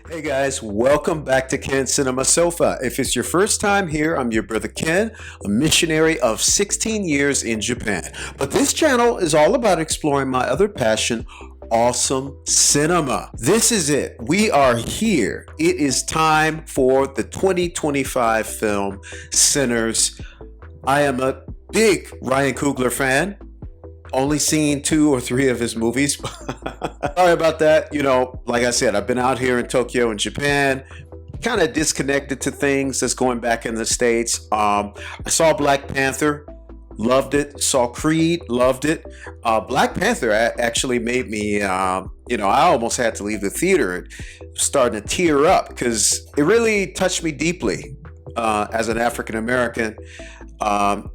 Hey guys, welcome back to Ken Cinema Sofa. If it's your first time here, I'm your brother Ken, a missionary of 16 years in Japan. But this channel is all about exploring my other passion, awesome cinema. This is it. We are here. It is time for the 2025 film Sinners. I am a big Ryan Coogler fan. Only seen 2 or 3 of his movies. Sorry about that. Like I said, I've been out here in Tokyo and Japan, kind of disconnected to things that's going back in the States. I saw Black Panther, loved it. Saw Creed, loved it. Black Panther actually made me, I almost had to leave the theater, starting to tear up because it really touched me deeply as an African American.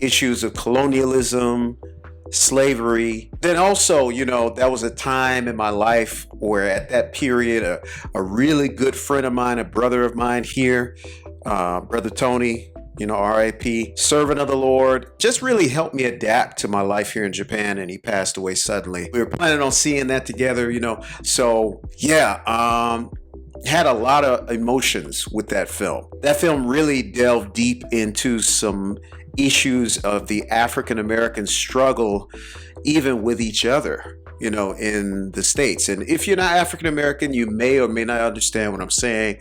Issues of colonialism, slavery. Then also, that was a time in my life where at that period, a really good friend of mine, a brother of mine here, Brother Tony, RIP, servant of the Lord, just really helped me adapt to my life here in Japan, and he passed away suddenly. We were planning on seeing that together, so yeah, had a lot of emotions with that film. That film really delved deep into some issues of the African American struggle, even with each other, in the States. And if you're not African American, you may or may not understand what I'm saying.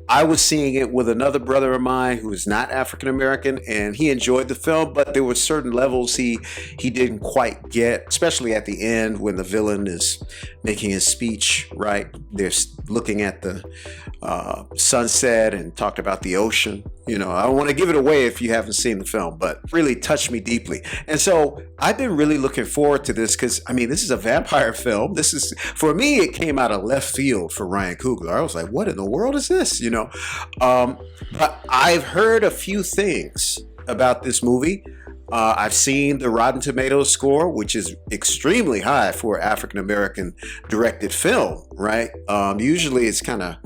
I was seeing it with another brother of mine who is not African American, and he enjoyed the film, but there were certain levels he didn't quite get, especially at the end when the villain is making his speech, right? They're looking at the sunset and talked about the ocean. I don't want to give it away if you haven't seen the film, but really touched me deeply. And so I've been really looking forward to this because, this is a vampire film. For me, it came out of left field for Ryan Coogler. I was like, what in the world is this? But I've heard a few things about this movie. I've seen the Rotten Tomatoes score, which is extremely high for African American directed film, right? Usually it's kind of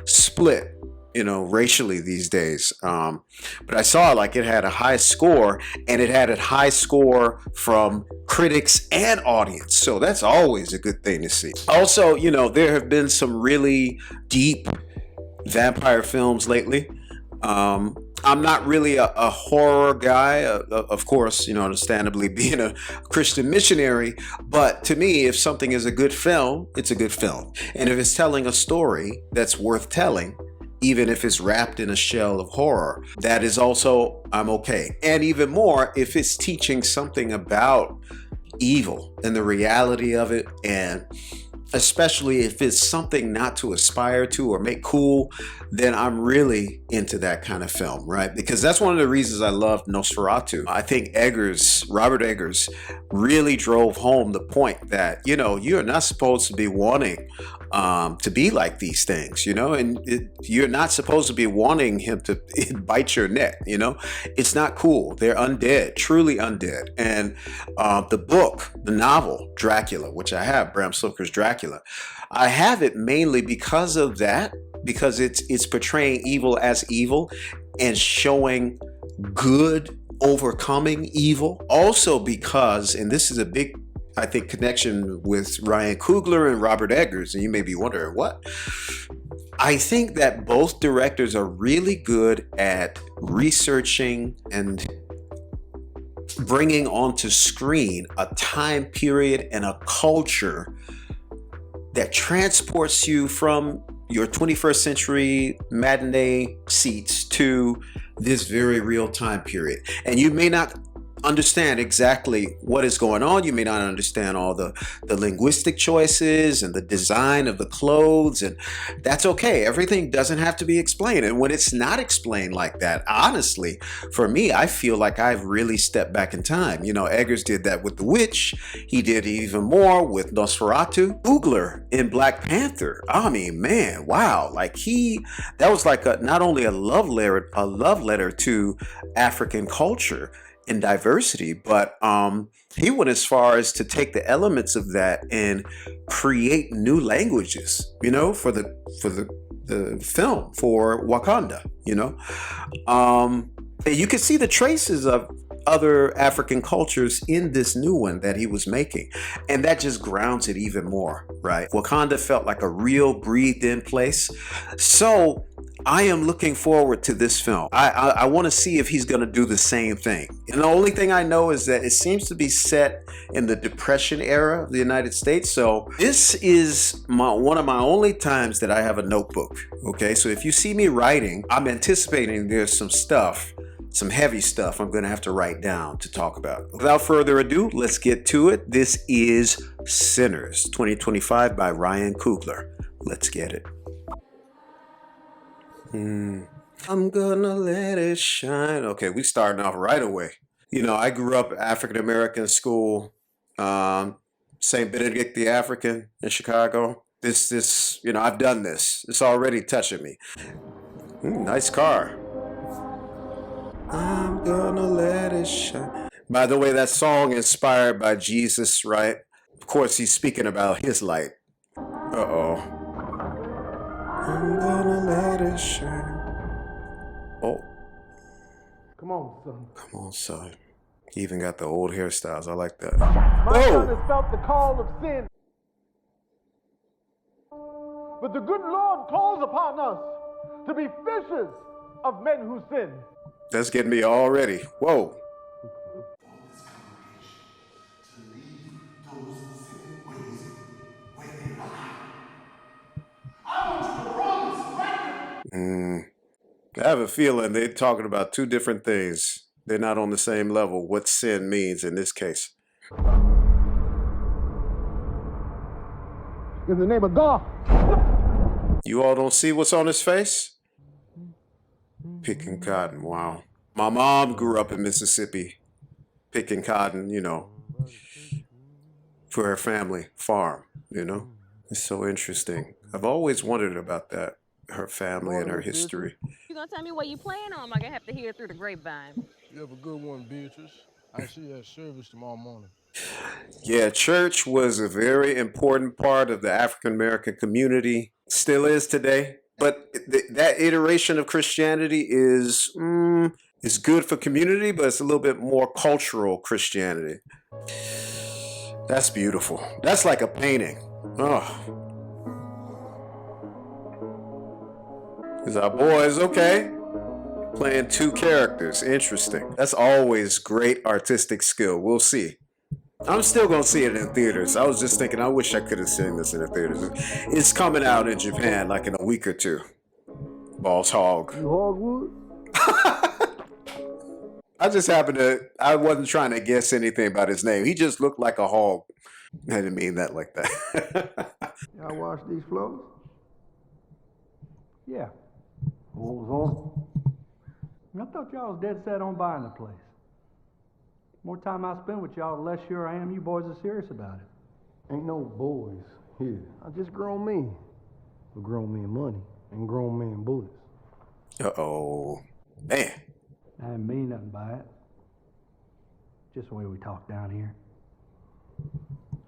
split, racially these days. But I saw it had a high score, and it had a high score from critics and audience. So that's always a good thing to see. Also, there have been some really deep vampire films lately. I'm not really a horror guy, of course, understandably being a Christian missionary. But to me, if something is a good film, it's a good film. And if it's telling a story that's worth telling, even if it's wrapped in a shell of horror, that is also, I'm okay. And even more, if it's teaching something about evil and the reality of it, and especially if it's something not to aspire to or make cool, then I'm really into that kind of film, right? Because that's one of the reasons I love Nosferatu. I think Robert Eggers, really drove home the point that, you're not supposed to be wanting to be like these things, and you're not supposed to be wanting him to bite your neck, It's not cool. They're undead, truly undead. And the novel, Dracula, which I have, Bram Stoker's Dracula, I have it mainly because of that, because it's portraying evil as evil and showing good overcoming evil. Also because, and this is a big, I think, connection with Ryan Coogler and Robert Eggers, and you may be wondering what. I think that both directors are really good at researching and bringing onto screen a time period and a culture that transports you from your 21st century matinee seats to this very real time period. And you may not understand exactly what is going on. You may not understand all the linguistic choices and the design of the clothes, and that's okay. Everything doesn't have to be explained. And when it's not explained like that, honestly, for me, I feel like I've really stepped back in time. Eggers did that with The Witch. He did even more with Nosferatu. Coogler in Black Panther. Man, wow. That was not only a love letter to African culture and diversity, but he went as far as to take the elements of that and create new languages, for the film for Wakanda, and you can see the traces of other African cultures in this new one that he was making. And that just grounds it even more, right? Wakanda felt like a real breathed in place. So I am looking forward to this film. I want to see if he's going to do the same thing. And the only thing I know is that it seems to be set in the Depression era of the United States. So this is one of my only times that I have a notebook. Okay, so if you see me writing, I'm anticipating there's some stuff, some heavy stuff I'm going to have to write down to talk about. Without further ado, let's get to it. This is Sinners 2025 by Ryan Coogler. Let's get it. I'm gonna let it shine. Okay, we starting off right away. You know, I grew up African American school, St. Benedict the African in Chicago. This, you know, I've done this. It's already touching me. Nice car. I'm gonna let it shine. By the way, that song inspired by Jesus, right? Of course, he's speaking about his light. Uh-oh. I'm gonna let it shine. Oh. Come on, son. Come on, son. He even got the old hairstyles. I like that. My son has felt the call of sin. But the good Lord calls upon us to be fishers of men who sin. That's getting me already. Whoa. I have a feeling they're talking about two different things. They're not on the same level. What sin means in this case. In the name of God. You all don't see what's on his face? Picking cotton. Wow. My mom grew up in Mississippi, picking cotton, you know, for her family farm, you know. It's so interesting. I've always wondered about that. Her family and her history. You gonna tell me what you plan on? Like I have to hear through the grapevine. You have a good one, Beatrice. I see you at service tomorrow morning. Yeah, church was a very important part of the African American community. Still is today. But that iteration of Christianity is good for community, but it's a little bit more cultural Christianity. That's beautiful. That's like a painting. Oh. Is our boys okay? Playing two characters. Interesting. That's always great artistic skill. We'll see. I'm still going to see it in theaters. I was just thinking, I wish I could have seen this in the theaters. It's coming out in Japan like in a week or two. Boss hog. You hogwood? I just happened to, I wasn't trying to guess anything about his name. He just looked like a hog. I didn't mean that like that. Y'all wash these floors? Yeah. What was on? I thought y'all was dead set on buying the place. More time I spend with y'all, the less sure I am you boys are serious about it. Ain't no boys here. I just grown men. With grown men money and grown men bullets. Uh-oh. Man. I didn't mean nothing by it. Just the way we talk down here.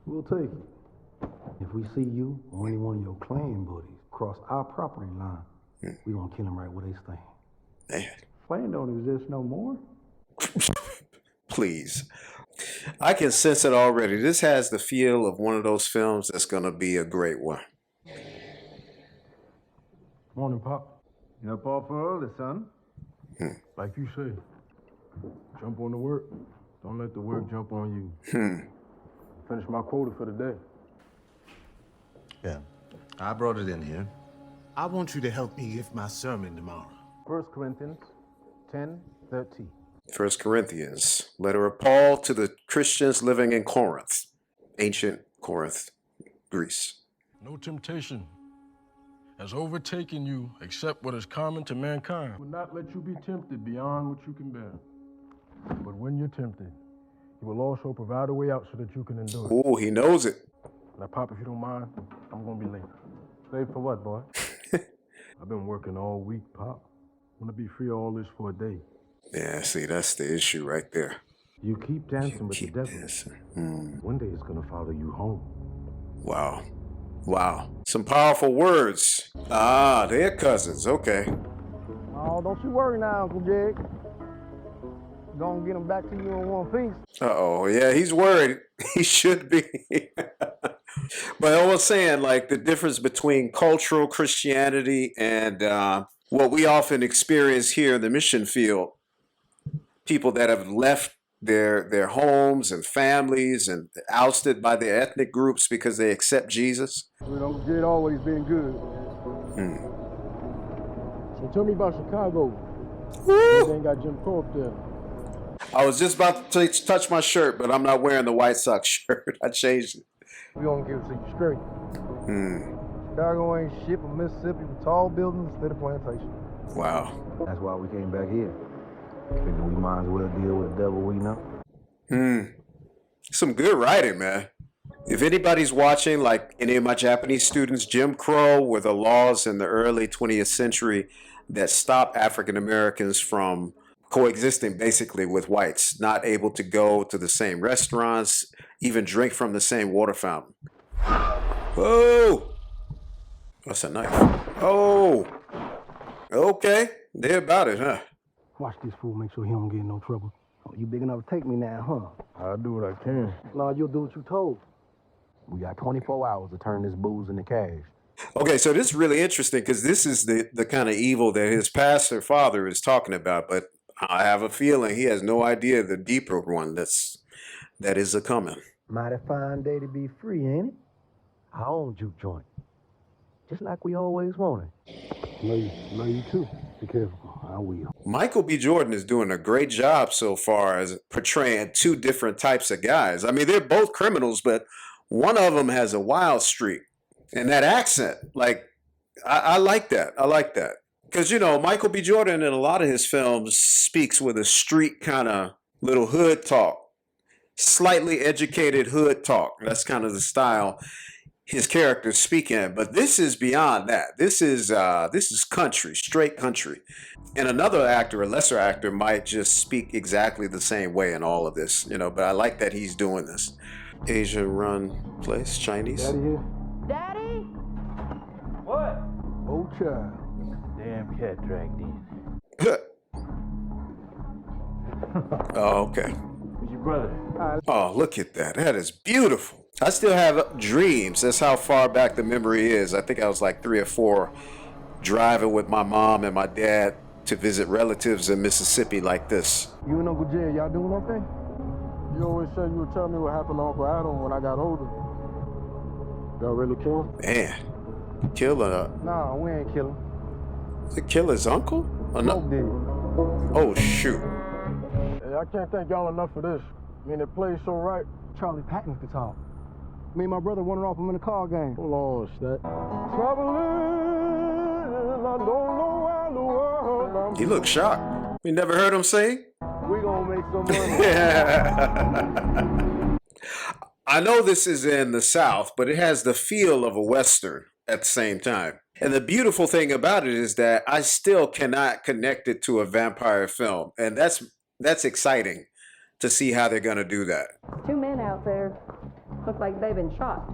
We'll take it. If we see you or any one of your clan buddies cross our property line, we gonna kill them right where they stand. Man. Clan don't exist no more. Please. I can sense it already. This has the feel of one of those films that's going to be a great one. Morning, Pop. You up off early, son? Like you say, jump on the work. Don't let the work jump on you. Finish my quota for the day. Yeah, I brought it in here. I want you to help me give my sermon tomorrow. 1 Corinthians 10:13. 1 Corinthians, letter of Paul to the Christians living in Corinth, ancient Corinth, Greece. No temptation has overtaken you except what is common to mankind. Will not let you be tempted beyond what you can bear. But when you're tempted, he will also provide a way out so that you can endure it. Oh, he knows it. Now, Pop, if you don't mind, I'm gonna be late. Late for what, boy? I've been working all week, Pop. I'm gonna be free all this for a day. Yeah, see, that's the issue right there. You keep dancing with Keep the devil. dancing. One day it's gonna follow you home. Wow. Wow. Some powerful words. Ah, they're cousins. Okay. Oh, don't you worry now, Uncle Jig. Gonna get them back to you in one piece. Uh-oh, yeah, he's worried. He should be. But I was saying, like, the difference between cultural Christianity and what we often experience here in the mission field, people that have left their homes and families and ousted by their ethnic groups because they accept Jesus. We don't get always been good. So tell me about Chicago. Woo! They ain't got Jim Crow up there. I was just about to touch my shirt, but I'm not wearing the White Sox shirt. I changed it. We gonna give it to you straight. Chicago ain't shit but Mississippi with tall buildings instead of plantation. Wow. That's why we came back here. Figure we might as well deal with the devil we know. Some good writing, man. If anybody's watching, like any of my Japanese students, Jim Crow were the laws in the early 20th century that stopped African Americans from coexisting basically with whites, not able to go to the same restaurants, even drink from the same water fountain. Whoa! That's a knife. Oh! Okay, they're about it, huh? Watch this fool, make sure he don't get in no trouble. Oh, you big enough to take me now, huh? I'll do what I can. No, you'll do what you told. We got 24 hours to turn this booze into cash. Okay, so this is really interesting because this is the kind of evil that his pastor father is talking about, but I have a feeling he has no idea the deeper one that is a coming. Mighty fine day to be free, ain't it? Our own juke joint. Just like we always wanted. Love you too. Be careful. I will. Michael B. Jordan is doing a great job so far as portraying two different types of guys. I mean, they're both criminals, but one of them has a wild streak. And that accent, like, I like that. I like that. Because, you know, Michael B. Jordan in a lot of his films speaks with a street kind of little hood talk, slightly educated hood talk. That's kind of the style his characters speak in. But this is beyond that. This is country, straight country. And another actor, a lesser actor, might just speak exactly the same way in all of this, you know. But I like that he's doing this. Asia run place, Chinese. Daddy here? Daddy? What? Old child. Damn cat dragged in. Oh, okay. Who's your brother? Oh, look at that. That is beautiful. I still have dreams. That's how far back the memory is. I think I was like 3 or 4 driving with my mom and my dad to visit relatives in Mississippi like this. You and Uncle Jay, y'all doing okay? You always said you would tell me what happened to Uncle Adam when I got older. Y'all really kill him? Man, killer. Nah, we ain't killing. To kill his uncle? Or no? Smoke did it. Oh, shoot. Hey, I can't thank y'all enough for this. I mean, it plays so right. Charlie Patton's guitar. Me and my brother wanted off him in a car game. Hold on, Stat. Traveling, I don't know where the world I'm He looked shocked. We never heard him sing? We gonna make some money. I know this is in the South, but it has the feel of a Western at the same time. And the beautiful thing about it is that I still cannot connect it to a vampire film. And that's exciting to see how they're going to do that. 2 men out there look like they've been shot.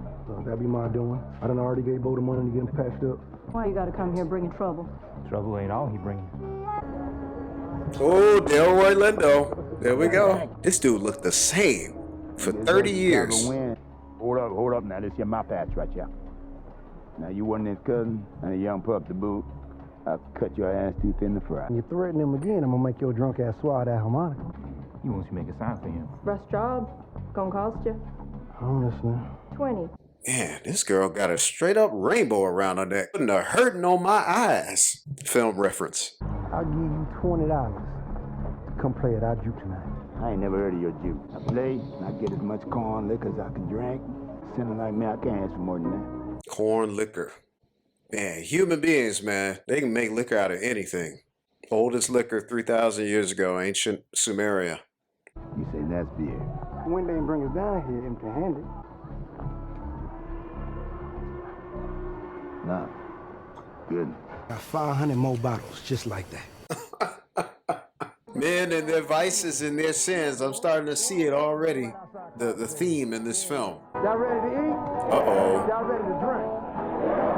That'd be my doing. I done already gave Bo the money to get him patched up. Why you gotta come here bringing trouble? Trouble ain't all he bringing. Oh, Delroy Lindo. There we go. This dude looked the same for 30 years. Hold up now. This here my patch right here. Now you wasn't his cousin and a young pup to boot. I'll cut your ass too thin to fry. When you threaten him again, I'm gonna make your drunk ass swallow that harmonica. He wants you to make a sign for him. Rough job? Gonna cost you? I'm listening. 20. Man, this girl got a straight up rainbow around her neck. Putting a hurting on my eyes. Film reference. I'll give you $20 to come play at our juke tonight. I ain't never heard of your juke. I play and I get as much corn liquor as I can drink. Sinner like me, I can't ask for more than that. Corn liquor. Man, human beings, man, they can make liquor out of anything. Oldest liquor 3,000 years ago, ancient Sumeria. You say that's beer. When they bring us down here empty-handed. Nah. Good. Got 500 more bottles just like that. Men and their vices and their sins. I'm starting to see it already. The theme in this film. Y'all ready to eat? Uh-oh. Y'all ready to drink?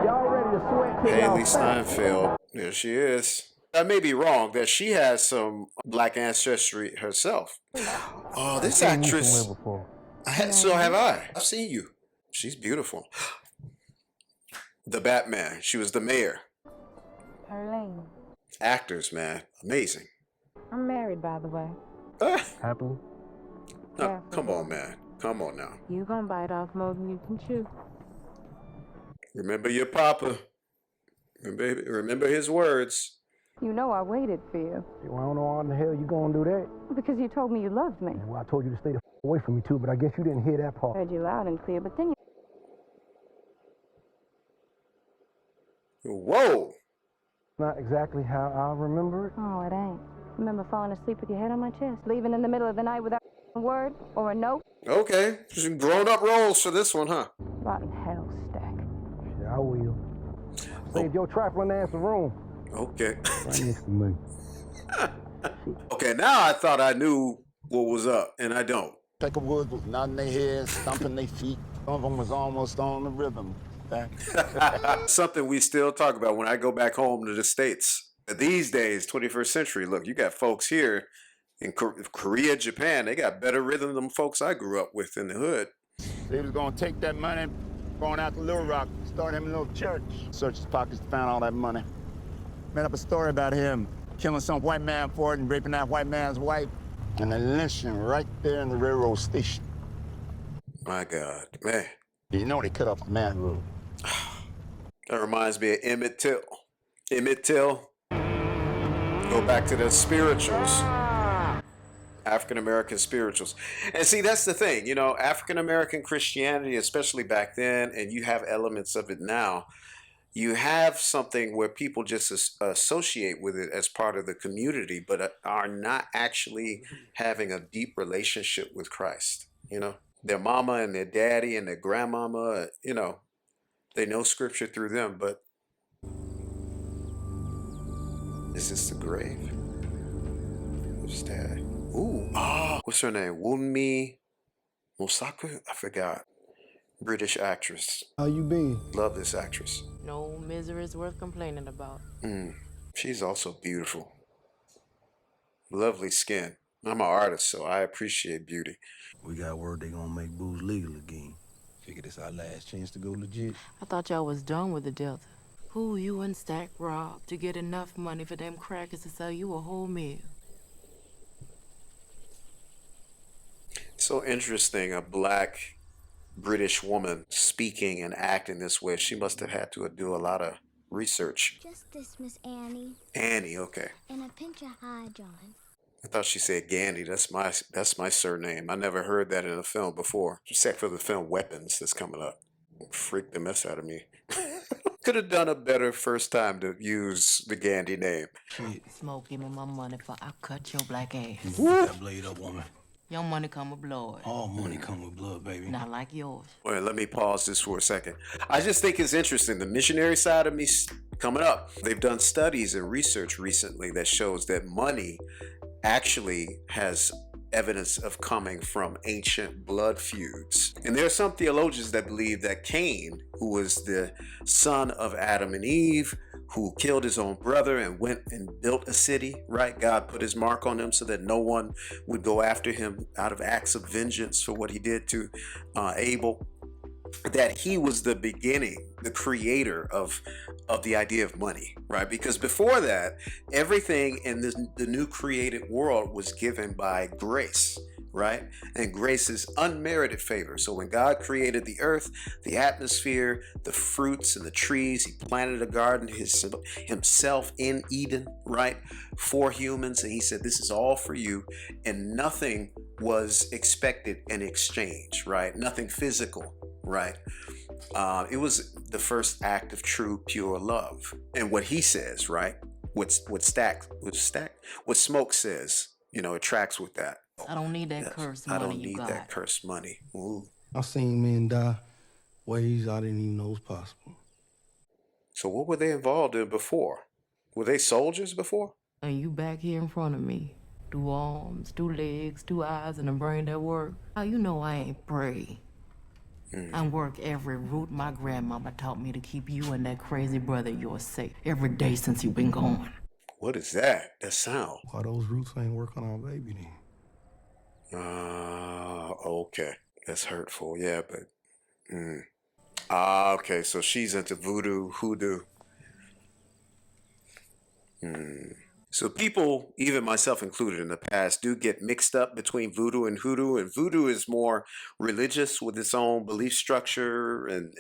Y'all ready to sweat till y'all Haley fat? Steinfeld. There she is. I may be wrong that she has some black ancestry herself. Oh, this actress. Before. So have I. I've seen you. She's beautiful. The Batman. She was the mayor. Arlene. Actors, man. Amazing. I'm married, by the way. Happily? No, come on, man. Come on now. You gonna bite off more than you can chew. Remember your papa. Remember his words. You know I waited for you. Well, I don't know how in the hell you gonna do that. Because you told me you loved me. Well, I told you to stay the away from me too, but I guess you didn't hear that I part. heard you loud and clear, but then you... Whoa. Not exactly how I remember it. Oh, it ain't. Remember falling asleep with your head on my chest, leaving in the middle of the night without a word or a note? Okay. Some grown-up roles for this one, huh? Rotten hell stack. Yeah, I will. Save your trifling ass a room. Okay. Right next to me. Okay, now I thought I knew what was up, and I don't. Peckerwood was nodding their heads, stomping their feet. Some of them was almost on the rhythm. Something we still talk about when I go back home to the States. These days, 21st century, look, you got folks here in Korea, Japan, they got better rhythm than folks I grew up with in the hood. They was gonna take that money, going out to Little Rock, start him a little church. Searched his pockets, found all that money. Made up a story about him killing some white man for it and raping that white man's wife. And then lynching right there in the railroad station. My God, man. You know they cut off a man road. That reminds me of Emmett Till. Emmett Till. Go back to the spirituals. African-American spirituals. And see, that's the thing, you know, African-American Christianity, especially back then, and you have elements of it now, you have something where people just associate with it as part of the community, but are not actually having a deep relationship with Christ. You know, their mama and their daddy and their grandmama, you know, they know scripture through them, but is this the grave? Who's that? Ooh, what's her name? Wunmi Mosaku? I forgot. British actress. How you been? Love this actress. No misery is worth complaining about. She's also beautiful. Lovely skin. I'm an artist, so I appreciate beauty. We got word they gonna make booze legal again. Figure this our last chance to go legit. I thought y'all was done with the Delta. Who you and Stack robbed to get enough money for them crackers to sell you a whole meal? So interesting, a black British woman speaking and acting this way. She must have had to do a lot of research. Just this, Miss Annie. Annie, okay. And a pinch of high, John. I thought she said Gandhi. That's my surname. I never heard that in a film before, except for the film Weapons that's coming up. Freaked the mess out of me. Could have done a better first time to use the Gandhi name. Smoke, give me my money for I cut your black ass. Put that blade up, woman. Your money come with blood. All money come with blood, baby. Not like yours. Wait, let me pause this for a second. I just think it's interesting. The missionary side of me's coming up. They've done studies and research recently that shows that money actually has evidence of coming from ancient blood feuds. And there are some theologians that believe that Cain, who was the son of Adam and Eve, who killed his own brother and went and built a city, right? God put his mark on him so that no one would go after him out of acts of vengeance for what he did to Abel. That he was the beginning, the creator of the idea of money, right? Because before that, everything in the new created world was given by grace, right? And grace is unmerited favor. So when God created the earth, the atmosphere, the fruits and the trees, he planted a garden himself in Eden, right? For humans. And he said, this is all for you. And nothing was expected in exchange, right? Nothing physical, right? It was the first act of true, pure love. And what he says, right? What Smoke says, you know, it tracks with that. I don't need that cursed money. I don't need that cursed money. Ooh. I've seen men die ways I didn't even know was possible. So what were they involved in before? Were they soldiers before? And you back here in front of me. 2 arms, 2 legs, 2 eyes, and a brain that work. How you know I ain't pray? I work every route my grandmama taught me to keep you and that crazy brother of yours safe every day since you been gone. What is that? That sound? Why those roots ain't work on our baby then? Okay. That's hurtful. Yeah, but. Okay. So she's into voodoo, hoodoo. So people, even myself included in the past, do get mixed up between voodoo and hoodoo. And voodoo is more religious with its own belief structure and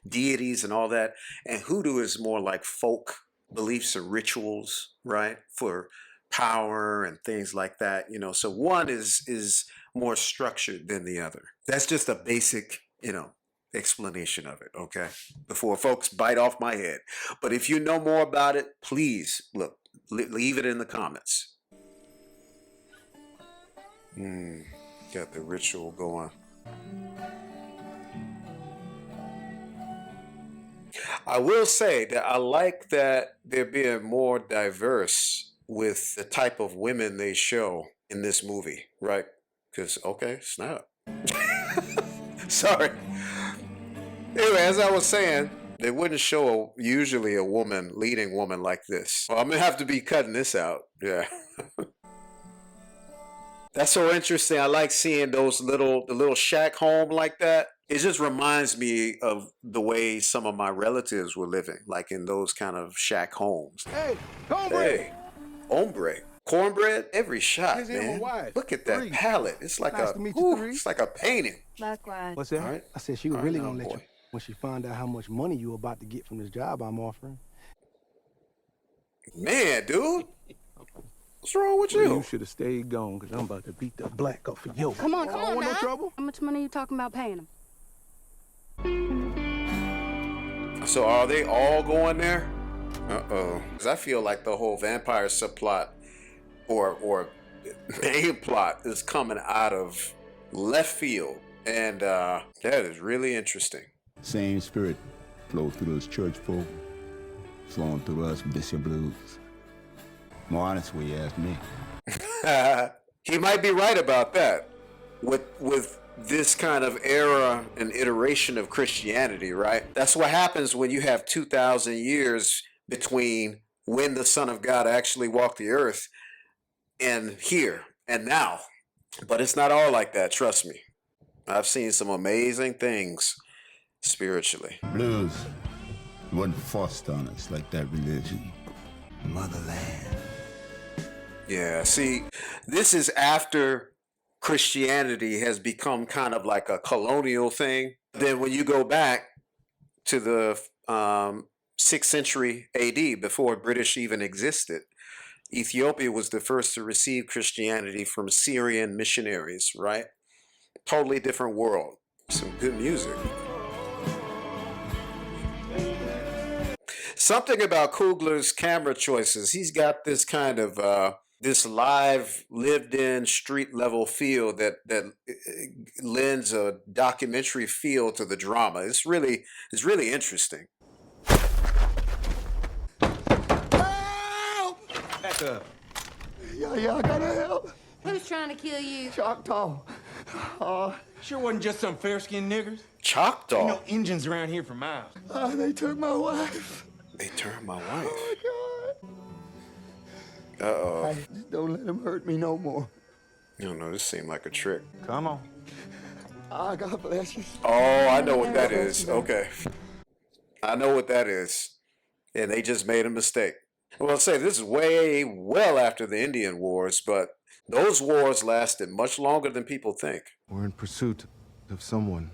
deities and all that. And hoodoo is more like folk beliefs and rituals, right? For power and things like that. You know, so one is more structured than the other. That's just a basic, explanation of it, okay? Before folks bite off my head. But if you know more about it, please look, leave it in the comments. Got the ritual going. I will say that I like that they're being more diverse with the type of women they show in this movie, right? Because, okay, snap. Sorry. Anyway, as I was saying, they wouldn't show usually a leading woman like this. Well, I'm going to have to be cutting this out. Yeah. That's so interesting. I like seeing the little shack home like that. It just reminds me of the way some of my relatives were living, like in those kind of shack homes. Hey, cornbread! Hey, hombre. Cornbread, every shot, man. Look at that palette. It's like it's like a painting. Likewise. What's that? All right. I said she was really Right, gonna let boy. you when she found out how much money you were about to get from this job I'm offering. Man, dude. What's wrong with Well, you? you should have stayed gone, because I'm about to beat the black off of you. Come on, I don't want no trouble. How much money are you talking about paying him? So are they all going there? Uh-oh. Because I feel like the whole vampire subplot or main plot is coming out of left field. And that is really interesting. Same spirit flows through those church folk, flowing through us with this here blues. More honest way you ask me. He might be right about that. With this kind of era and iteration of Christianity, right? That's what happens when you have 2,000 years between when the Son of God actually walked the earth and here and now. But it's not all like that, trust me. I've seen some amazing things spiritually. Blues wasn't forced on us like that religion. Motherland. Yeah, see, this is after Christianity has become kind of like a colonial thing. Then when you go back to the 6th century AD, before British even existed, Ethiopia was the first to receive Christianity from Syrian missionaries, right? Totally different world. Some good music. Something about Coogler's camera choices. He's got this kind of this live, lived-in, street-level feel that lends a documentary feel to the drama. It's really interesting. Back up. Yeah, I gotta help. Who's trying to kill you? Choctaw. Sure wasn't just some fair-skinned niggers. Choctaw. Ain't no Injuns around here for miles. They took my wife. They turned my wife. Oh, God. Uh-oh. Just don't let them hurt me no more. I don't know, this seemed like a trick. Come on. God bless you. Oh, I know what that is. Okay. I know what that is. And they just made a mistake. Well, I'll say this is well after the Indian Wars, but those wars lasted much longer than people think. We're in pursuit of someone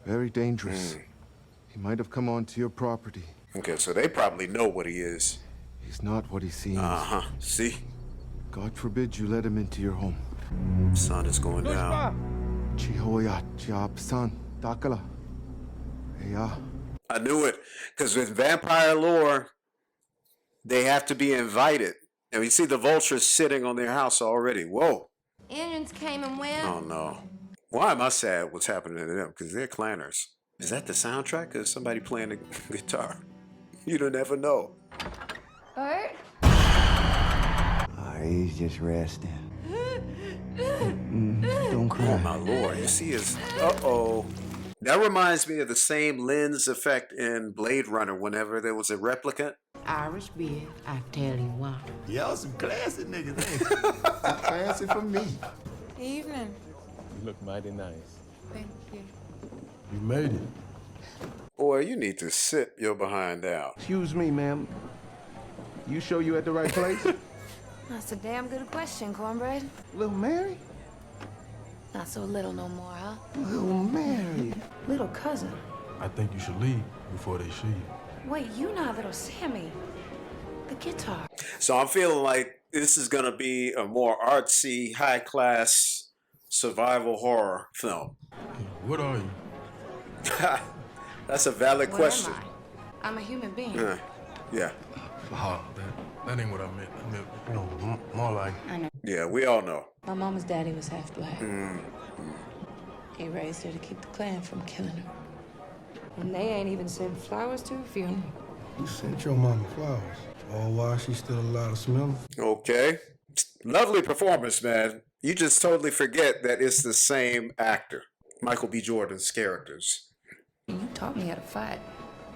very dangerous. He might have come onto your property. Okay, so they probably know what he is. He's not what he seems. Uh-huh. See? God forbid you let him into your home. Sun is going down. Chihoya Chiapsan Dakala. Yeah. I knew it. Because with vampire lore, they have to be invited. And we see the vultures sitting on their house already. Whoa. Indians came and went. Oh, no. Why am I sad what's happening to them? Because they're clanners. Is that the soundtrack? Or is somebody playing the guitar? You don't ever know. Bert? He's just resting. Don't cry. Oh, my Lord. You see his... Uh-oh. That reminds me of the same lens effect in Blade Runner whenever there was a replicant. Irish beer, I tell you why. Y'all some classy niggas, ain't you? Classy for me. Evening. You look mighty nice. Thank you. You made it. Boy, you need to sit your behind down. Excuse me, ma'am. You sure you at the right place? That's a damn good question, Cornbread. Little Mary? Not so little no more, huh? Little Mary. Little cousin. I think you should leave before they see you. Wait, you not little Sammy. The guitar. So I'm feeling like this is going to be a more artsy, high-class survival horror film. What are you? That's a valid question. What am I? I'm a human being. Yeah. Oh, that ain't what I meant. I meant, you know, more like... I know. Yeah, we all know. My mama's daddy was half black. He raised her to keep the Klan from killing her. And they ain't even sent flowers to her funeral. You sent your mama flowers. All while she's still alive to smell them. Okay. Lovely performance, man. You just totally forget that it's the same actor. Michael B. Jordan's characters. You taught me how to fight.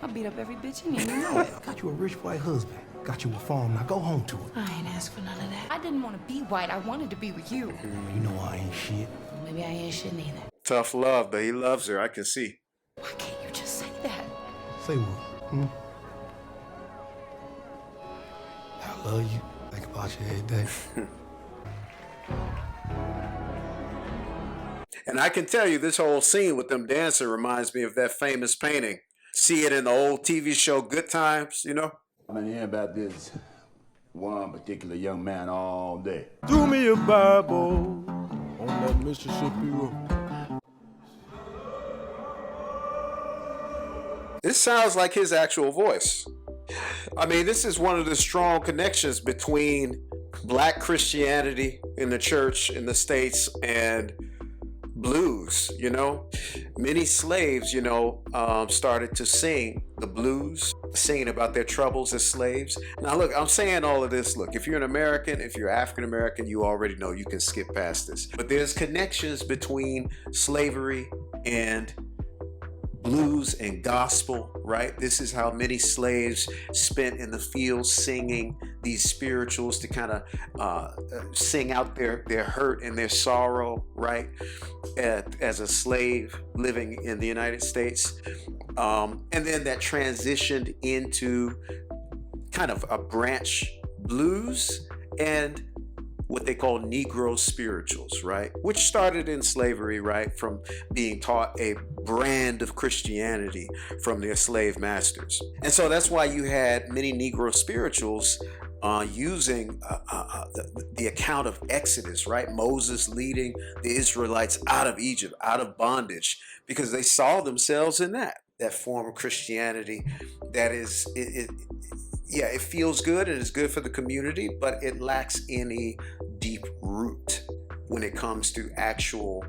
I beat up every bitch in here, you know it. Got you a rich white husband. Got you a farm. Now go home to it. I ain't asked for none of that. I didn't want to be white. I wanted to be with you. You know I ain't shit. Maybe I ain't shit neither. Tough love, but he loves her. I can see. Why can't you just say that? Say what? I love you. Think about you every day. And I can tell you this whole scene with them dancing reminds me of that famous painting. See it in the old TV show Good Times, you know? I've been hearing about this one particular young man all day. Do me a Bible on that Mississippi road. This sounds like his actual voice. I mean, this is one of the strong connections between Black Christianity in the church in the States and blues, you know. Many slaves, you know, started to sing the blues, singing about their troubles as slaves. Now, look, I'm saying all of this. Look, if you're an American, if you're African American, you already know you can skip past this. But there's connections between slavery and blues and gospel, right? This is how many slaves spent in the fields singing these spirituals to kind of sing out their hurt and their sorrow, right? As a slave living in the United States. And then that transitioned into kind of a branch blues and what they call Negro spirituals, right? Which started in slavery, right? From being taught a brand of Christianity from their slave masters. And so that's why you had many Negro spirituals using the account of Exodus, right? Moses leading the Israelites out of Egypt, out of bondage, because they saw themselves in that form of Christianity that is, yeah, it feels good and it's good for the community, but it lacks any deep root when it comes to actual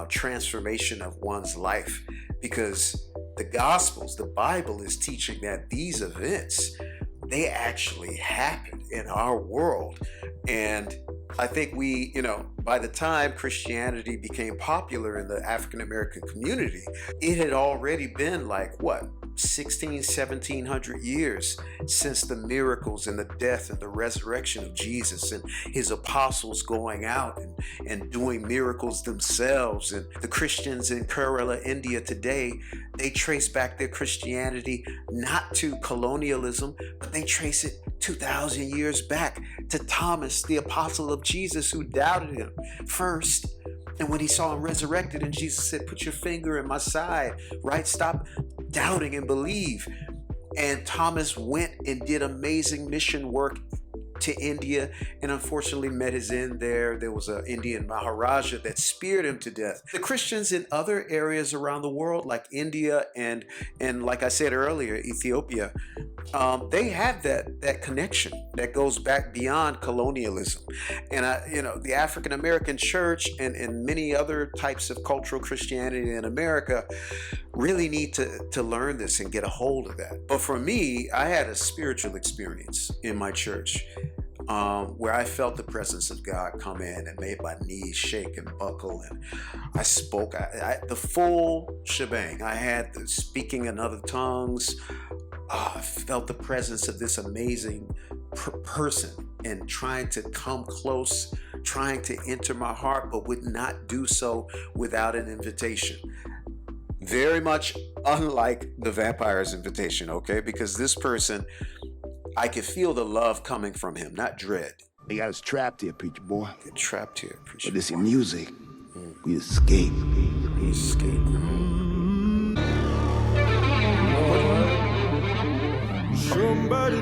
transformation of one's life. Because the Gospels, the Bible is teaching that these events, they actually happened in our world. And I think we, you know, by the time Christianity became popular in the African American community, it had already been like, what, 1700 years since the miracles and the death and the resurrection of Jesus and his apostles going out and doing miracles themselves. And the Christians in Kerala, India today, they trace back their Christianity not to colonialism, but they trace it 2,000 years back to Thomas, the apostle of Jesus, who doubted him first. And when he saw him resurrected and Jesus said, "Put your finger in my side," right? Stop doubting and believe. And Thomas went and did amazing mission work to India and unfortunately met his end there. There was an Indian Maharaja that speared him to death. The Christians in other areas around the world, like India and like I said earlier, Ethiopia, they have that connection that goes back beyond colonialism. And the African American church and many other types of cultural Christianity in America really need to learn this and get a hold of that. But for me, I had a spiritual experience in my church where I felt the presence of God come in and made my knees shake and buckle, and I spoke the full shebang. I had the speaking in other tongues. I felt the presence of this amazing person and trying to come close, trying to enter my heart, but would not do so without an invitation. Very much unlike the vampire's invitation, okay? Because this person, I could feel the love coming from him, not dread. They got us trapped here, preacher boy. Get trapped here, preacher. But this is music. We escape. We escape.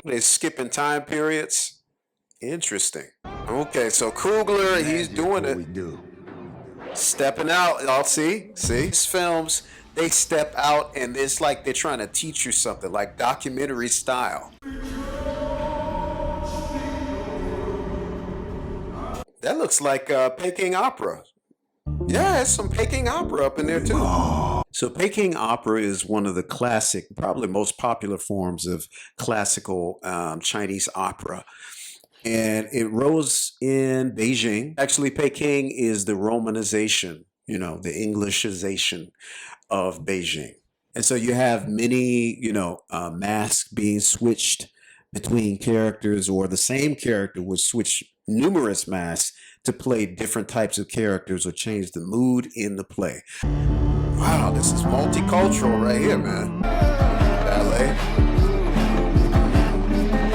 They're skipping time periods. Interesting. Okay, so Coogler, he's doing it. We do. Stepping out. Y'all see? These films, they step out and it's like they're trying to teach you something, like documentary style. That looks like Peking opera. Yeah, there's some Peking opera up in there too. So Peking opera is one of the classic, probably most popular forms of classical Chinese opera. And it rose in Beijing. Actually, Peking is the Romanization, the Englishization of Beijing. And so you have many, masks being switched between characters, or the same character would switch numerous masks to play different types of characters or change the mood in the play. Wow, this is multicultural right here, man. Ballet.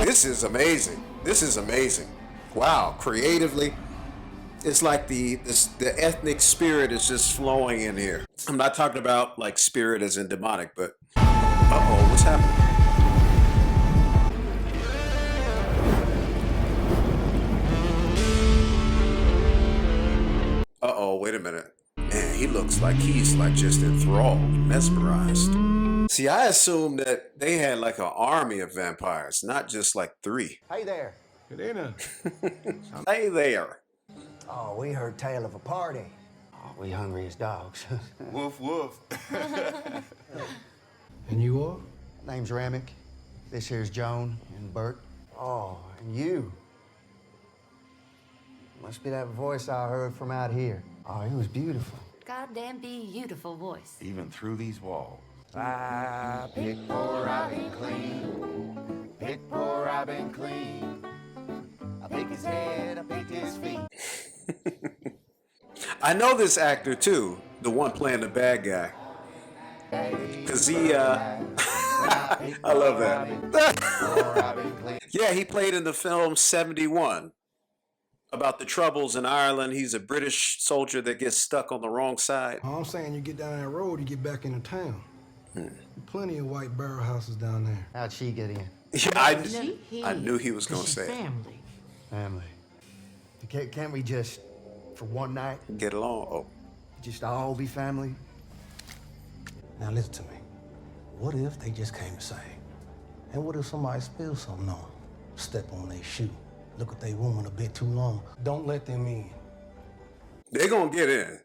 This is amazing. This is amazing. Wow, creatively, it's like the ethnic spirit is just flowing in here. I'm not talking about like spirit as in demonic, but uh-oh, what's happening? Uh-oh, wait a minute. Man, he looks like he's like just enthralled, mesmerized. See, I assumed that they had like an army of vampires, not just like 3. Hey there. Good evening. Hey there. Oh, we heard tale of a party. Oh, we hungry as dogs. Woof, woof. And you are? Name's Ramick. This here's Joan and Bert. Oh, and you. Must be that voice I heard from out here. Oh, it was beautiful. Goddamn beautiful voice. Even through these walls. I pick poor Robin clean. Pick poor Robin clean. I pick his head, I pick his feet. I know this actor too, the one playing the bad guy. Cause he, I love that. Yeah, he played in the film 71 about the troubles in Ireland. He's a British soldier that gets stuck on the wrong side. All I'm saying, you get down that road, you get back into town. Plenty of white barrel houses down there. How'd she get in? Yeah, I knew he was gonna say it. Family. Family. Can't we just, for one night, Get along. Oh, just all be family? Now listen to me. What if they just came to sing? And what if somebody spills something on them? Step on their shoe. Look at their woman a bit too long. Don't let them in. they're gonna get in,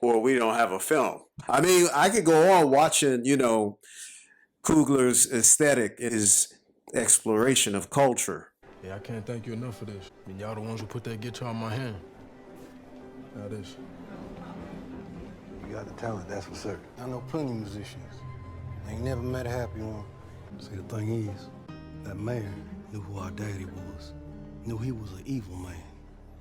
or we don't have a film. I mean, I could go on watching, Coogler's aesthetic, his exploration of culture. Yeah, I can't thank you enough for this. I mean, y'all the ones who put that guitar in my hand. Now this. You got the talent, that's for certain. I know plenty of musicians. I ain't never met a happy one. See, the thing is, that mayor knew who our daddy was. Knew he was an evil man.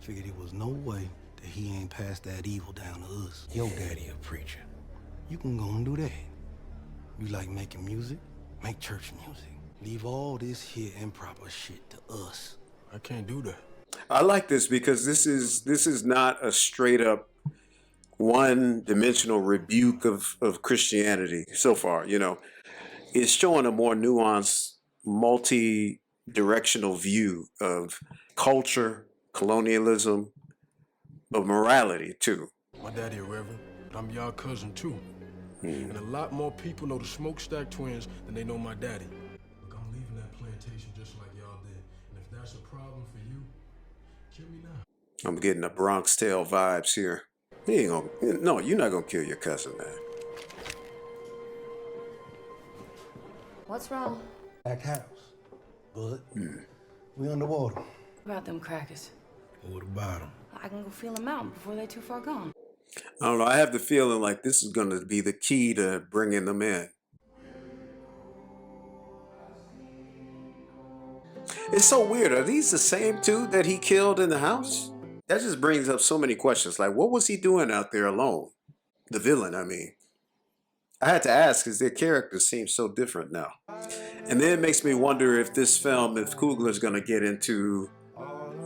Figured there was no way that he ain't passed that evil down to us. Your daddy a preacher. You can go and do that. You like making music? Make church music. Leave all this here improper shit to us. I can't do that. I like this because this is not a straight up one-dimensional rebuke of Christianity so far. It's showing a more nuanced, multi-directional view of culture, colonialism, but morality too. My daddy a reverend, but I'm y'all cousin too. And a lot more people know the Smokestack twins than they know my daddy. Look, I'm leaving that plantation just like y'all did. And if that's a problem for you, kill me now. I'm getting the Bronx Tale vibes here. No, you're not gonna kill your cousin, man. What's wrong? Back house. But we underwater. What about them crackers? What about them? I can go feel them out before they're too far gone. I don't know. I have the feeling like this is gonna be the key to bringing them in. It's so weird. Are these the same two that he killed in the house? That just brings up so many questions. Like, what was he doing out there alone? The villain, I mean. I had to ask because their characters seem so different now. And then it makes me wonder if this film, if Coogler's going to get into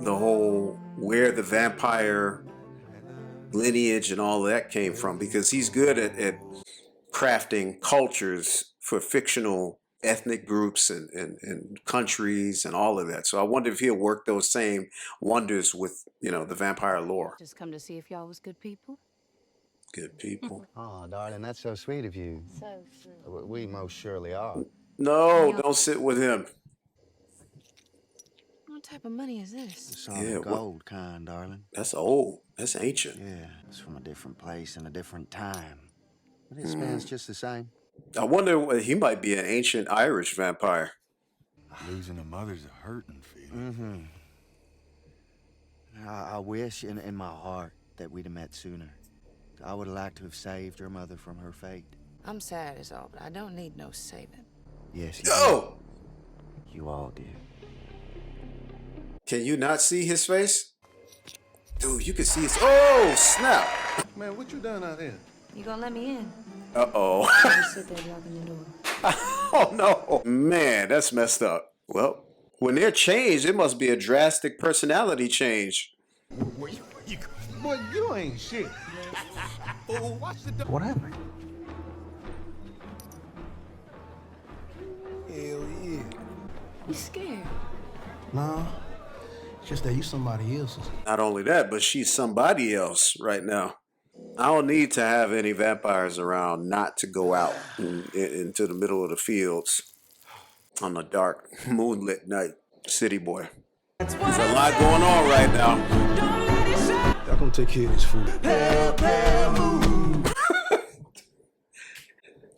the whole where the vampire lineage and all that came from, because he's good at crafting cultures for fictional ethnic groups and countries and all of that. So I wonder if he'll work those same wonders with, you know, the vampire lore. Just come to see if y'all was good people. Good people. Oh, darling, that's so sweet of you. So sweet. We most surely are. No, don't sit with him. What type of money is this? The solid gold kind, darling. That's old. That's ancient. Yeah, it's from a different place and a different time. But it spans just the same. I wonder, he might be an ancient Irish vampire. Losing a mother's a hurting feeling. I wish in my heart that we'd have met sooner. I would have liked to have saved your mother from her fate. I'm sad as all, but I don't need no saving. Yes, you Oh! did. You all did. Can you not see his face? Dude, you can see his... Oh, snap! Man, what you done out here? You gonna let me in? Uh-oh. Just sit there blocking the door. Oh, no. Man, that's messed up. Well, when they're changed, it must be a drastic personality change. Boy, you ain't shit. What happened? Hell yeah. You scared? Nah, it's just that you somebody else's. Not only that, but she's somebody else right now. I don't need to have any vampires around not to go out into the middle of the fields on a dark, moonlit night. City boy. There's a lot going on right now. Y'all gonna take care of this food.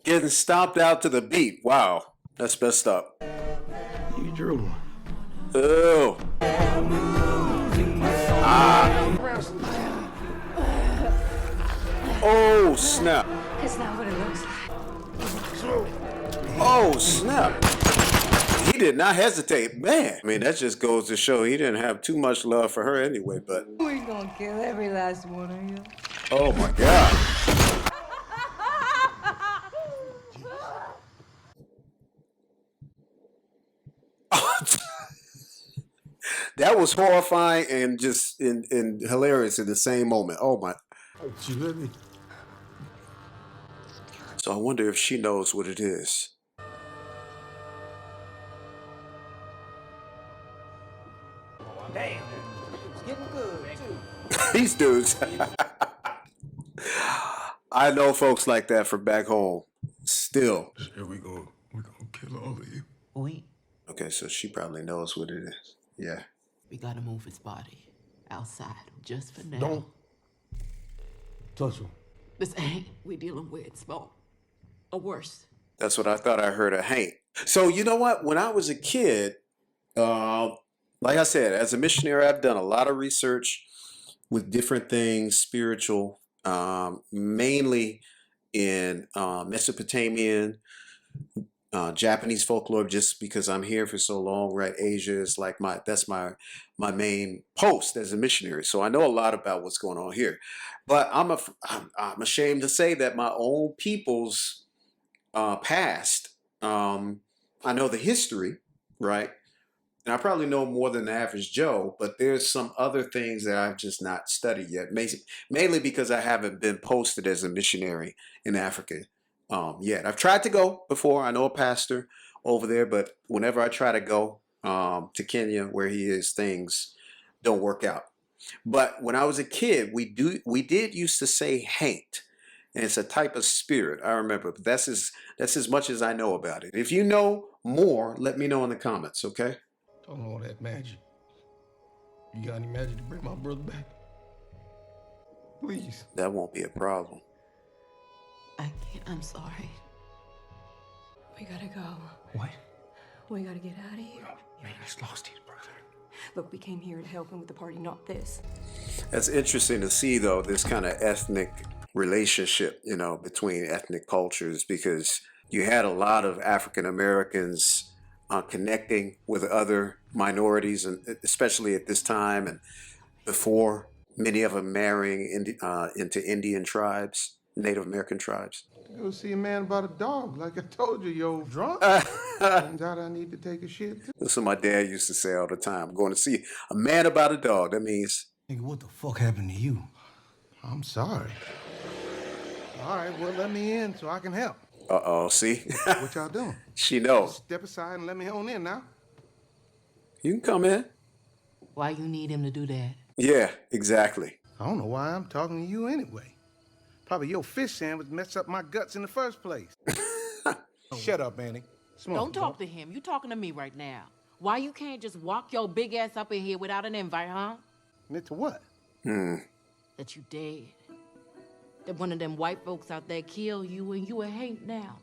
Getting stomped out to the beat. Wow, that's messed up. You drooling. Oh. Ah. Oh, snap. It's not what it looks like. Oh, snap. He did not hesitate. Man, I mean, that just goes to show he didn't have too much love for her anyway, but... We gonna kill every last one of you. Oh, my God. That was horrifying and just and hilarious in the same moment. Oh, my... You let me. So I wonder if she knows what it is. Damn, it's getting good, too. These dudes. I know folks like that from back home. Still. Here we go. We're gonna kill all of you. We Okay, so she probably knows what it is. Yeah. gotta move his body outside just for now. Don't touch him. This ain't we dealing with smoke or worse. That's what I thought I heard a Hank. So you know what? When I was a kid, like I said, as a missionary, I've done a lot of research with different things, spiritual, mainly in Mesopotamian, Japanese folklore, just because I'm here for so long, right? Asia is like that's my main post as a missionary. So I know a lot about what's going on here. But I'm ashamed to say that my own people's past, I know the history, right? And I probably know more than the average Joe, but there's some other things that I've just not studied yet, mainly because I haven't been posted as a missionary in Africa yet. I've tried to go before. I know a pastor over there, but whenever I try to go to Kenya, where he is, things don't work out. But when I was a kid, we did used to say haint, and it's a type of spirit. I remember, but that's as much as I know about it. If you know more, let me know in the comments, okay? Don't know all that magic. You got any magic to bring my brother back? Please. That won't be a problem. I can't. I'm sorry. We gotta go. What? We gotta get out of here. Man, just lost his brother. Look, we came here to help him with the party, not this. That's interesting to see, though, this kind of ethnic relationship, you know, between ethnic cultures, because you had a lot of African Americans connecting with other minorities, and especially at this time and before, many of them marrying into Indian tribes, Native American tribes. Go see a man about a dog. Like I told you, yo, drunk. Turns out I need to take a shit too. That's what my dad used to say all the time. I'm going to see a man about a dog. That means... Nigga, what the fuck happened to you? I'm sorry. All right, well, let me in so I can help. Uh-oh, see? What y'all doing? She knows. Step aside and let me on in now. You can come in. Why you need him to do that? Yeah, exactly. I don't know why I'm talking to you anyway. Probably your fish sandwich messed up my guts in the first place. Shut up, Annie. Smoke, Don't talk to him. You talking to me right now. Why you can't just walk your big ass up in here without an invite, huh? To what? That you dead. That one of them white folks out there kill you and you a hate now.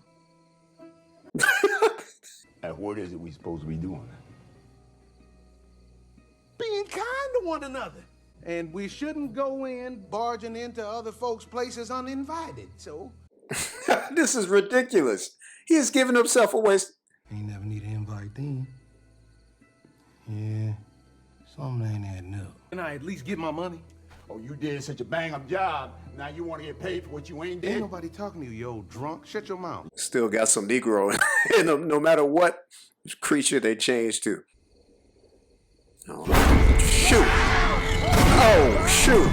And what is it we supposed to be doing? Being kind to one another. And we shouldn't go in barging into other folks' places uninvited, so... This is ridiculous. He is giving himself away. Ain't never need an invite then. Yeah, something ain't adding up. Can I at least get my money? Oh, you did such a bang-up job. Now you want to get paid for what you ain't did? Ain't nobody talking to you, yo drunk. Shut your mouth. Still got some Negro in them, no matter what creature they change to. Oh, shoot. Oh, shoot.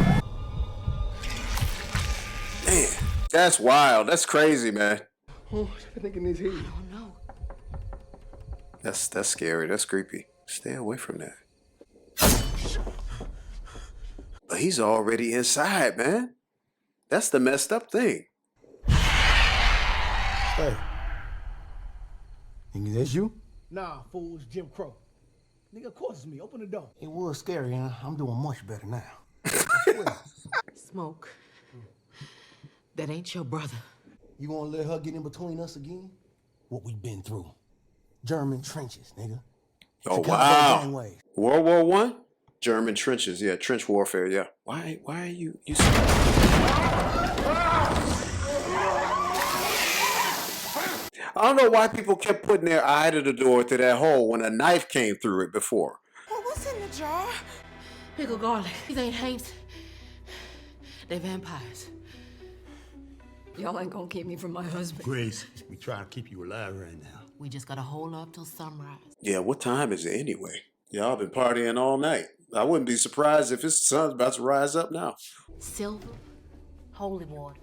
Man, that's wild. That's crazy, man. Oh, I think in his head. Oh, no. That's scary. That's creepy. Stay away from that. But he's already inside, man. That's the messed up thing. Hey. Nigga, that's you? Nah, fool, it's Jim Crow. Nigga, of course it's me. Open the door. It was scary, and I'm doing much better now. Smoke. That ain't your brother. You gonna let her get in between us again? What we been through. German trenches, nigga. Oh, Chicago wow. gangways. World War I? German trenches, yeah, trench warfare, yeah. Why are you I don't know why people kept putting their eye to the door to that hole when a knife came through it before. Oh, what's in the jar? Pickle garlic. These ain't haints. They vampires. Y'all ain't gonna keep me from my husband. Grace, we try to keep you alive right now. We just gotta hold up till sunrise. Yeah, what time is it anyway? Y'all been partying all night. I wouldn't be surprised if his sun's about to rise up now. Silver, holy water.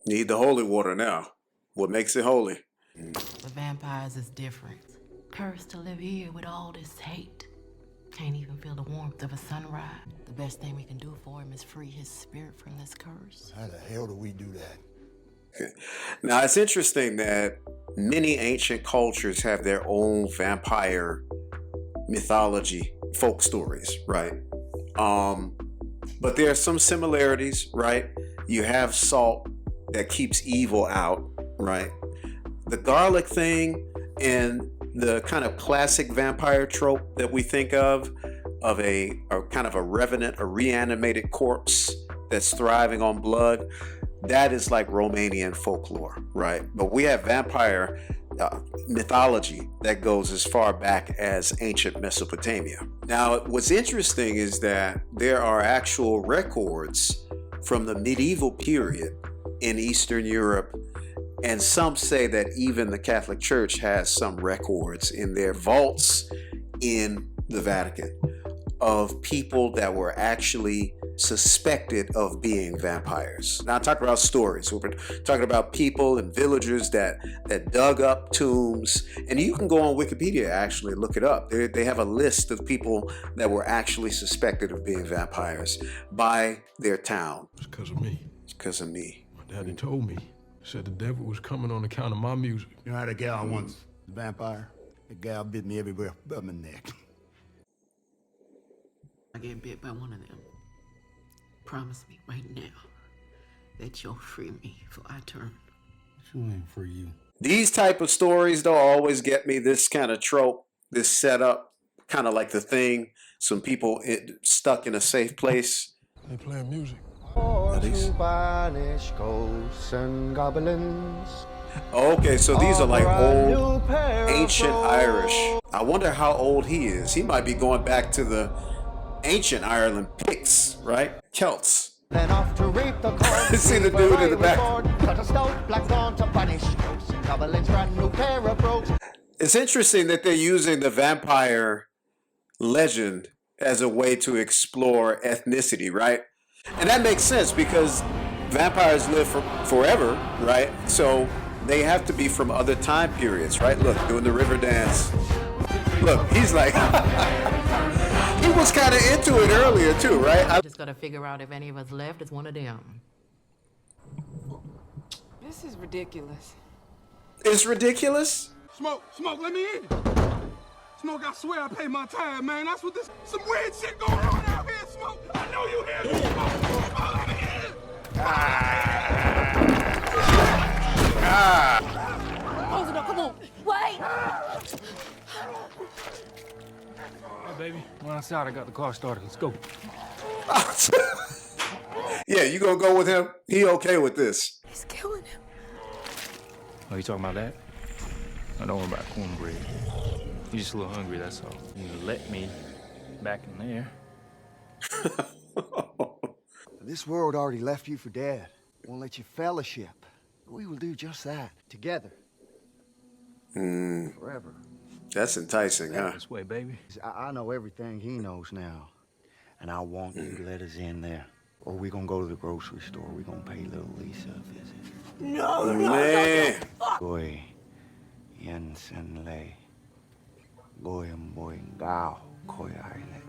Need the holy water now. What makes it holy? The vampires is different. Cursed to live here with all this hate. Can't even feel the warmth of a sunrise. The best thing we can do for him is free his spirit from this curse. How the hell do we do that? Now, it's interesting that many ancient cultures have their own vampire mythology, folk stories, right? But there are some similarities, right? You have salt that keeps evil out, right? The garlic thing and the kind of classic vampire trope that we think of a kind of a revenant, a reanimated corpse that's thriving on blood, that is like Romanian folklore, right? But we have vampire mythology that goes as far back as ancient Mesopotamia. Now, what's interesting is that there are actual records from the medieval period in Eastern Europe, and some say that even the Catholic Church has some records in their vaults in the Vatican of people that were actually suspected of being vampires. Now, I'm talking about stories. We're talking about people and villagers that dug up tombs. And you can go on Wikipedia, actually, look it up. They have a list of people that were actually suspected of being vampires by their town. It's because of me. It's because of me. My daddy told me. Said the devil was coming on account of my music. You know, I had a gal once, the vampire. The gal bit me everywhere but my neck. I get bit by one of them. Promise me right now that you'll free me before I turn. She ain't for you. These type of stories, though, always get me. This kind of trope, this setup, kind of like The Thing. Some people stuck in a safe place. They playing music. To banish ghosts and goblins. Okay, so these are like old, ancient Irish. I wonder how old he is. He might be going back to the ancient Ireland Picts, right? Celts. Then off to reap the corn. See the dude in the back. Cut a stout black dawn to punish ghosts and goblins, brand new pair of brogues. It's interesting that they're using the vampire legend as a way to explore ethnicity, right? And that makes sense because vampires live forever, right? So they have to be from other time periods, right? Look, doing the river dance. Look, he's like, he was kind of into it earlier too, right? I just gotta figure out if any of us left is one of them. This is ridiculous. It's ridiculous? Smoke, let me in. Smoke, I swear I pay my time, man. That's what this, some weird shit going on out here, Smoke. I know you hear me, Smoke. Let me in. Close it up, come on. Wait! Hey, baby, run outside. I got the car started. Let's go. Yeah, you gonna go with him? He okay with this? He's killing him. Oh, you talking about that? I don't worry about cornbread. He's just a little hungry, that's all. You let me back in there. This world already left you for dead. Won't let you fellowship. We will do just that together. Forever. That's enticing, huh? This way, baby. I know everything he knows now. And I want you to let us in there. Or we gonna go to the grocery store. We gonna pay little Lisa a visit. No, Man. Boy, Jensen lay. Boy, gao, koi island.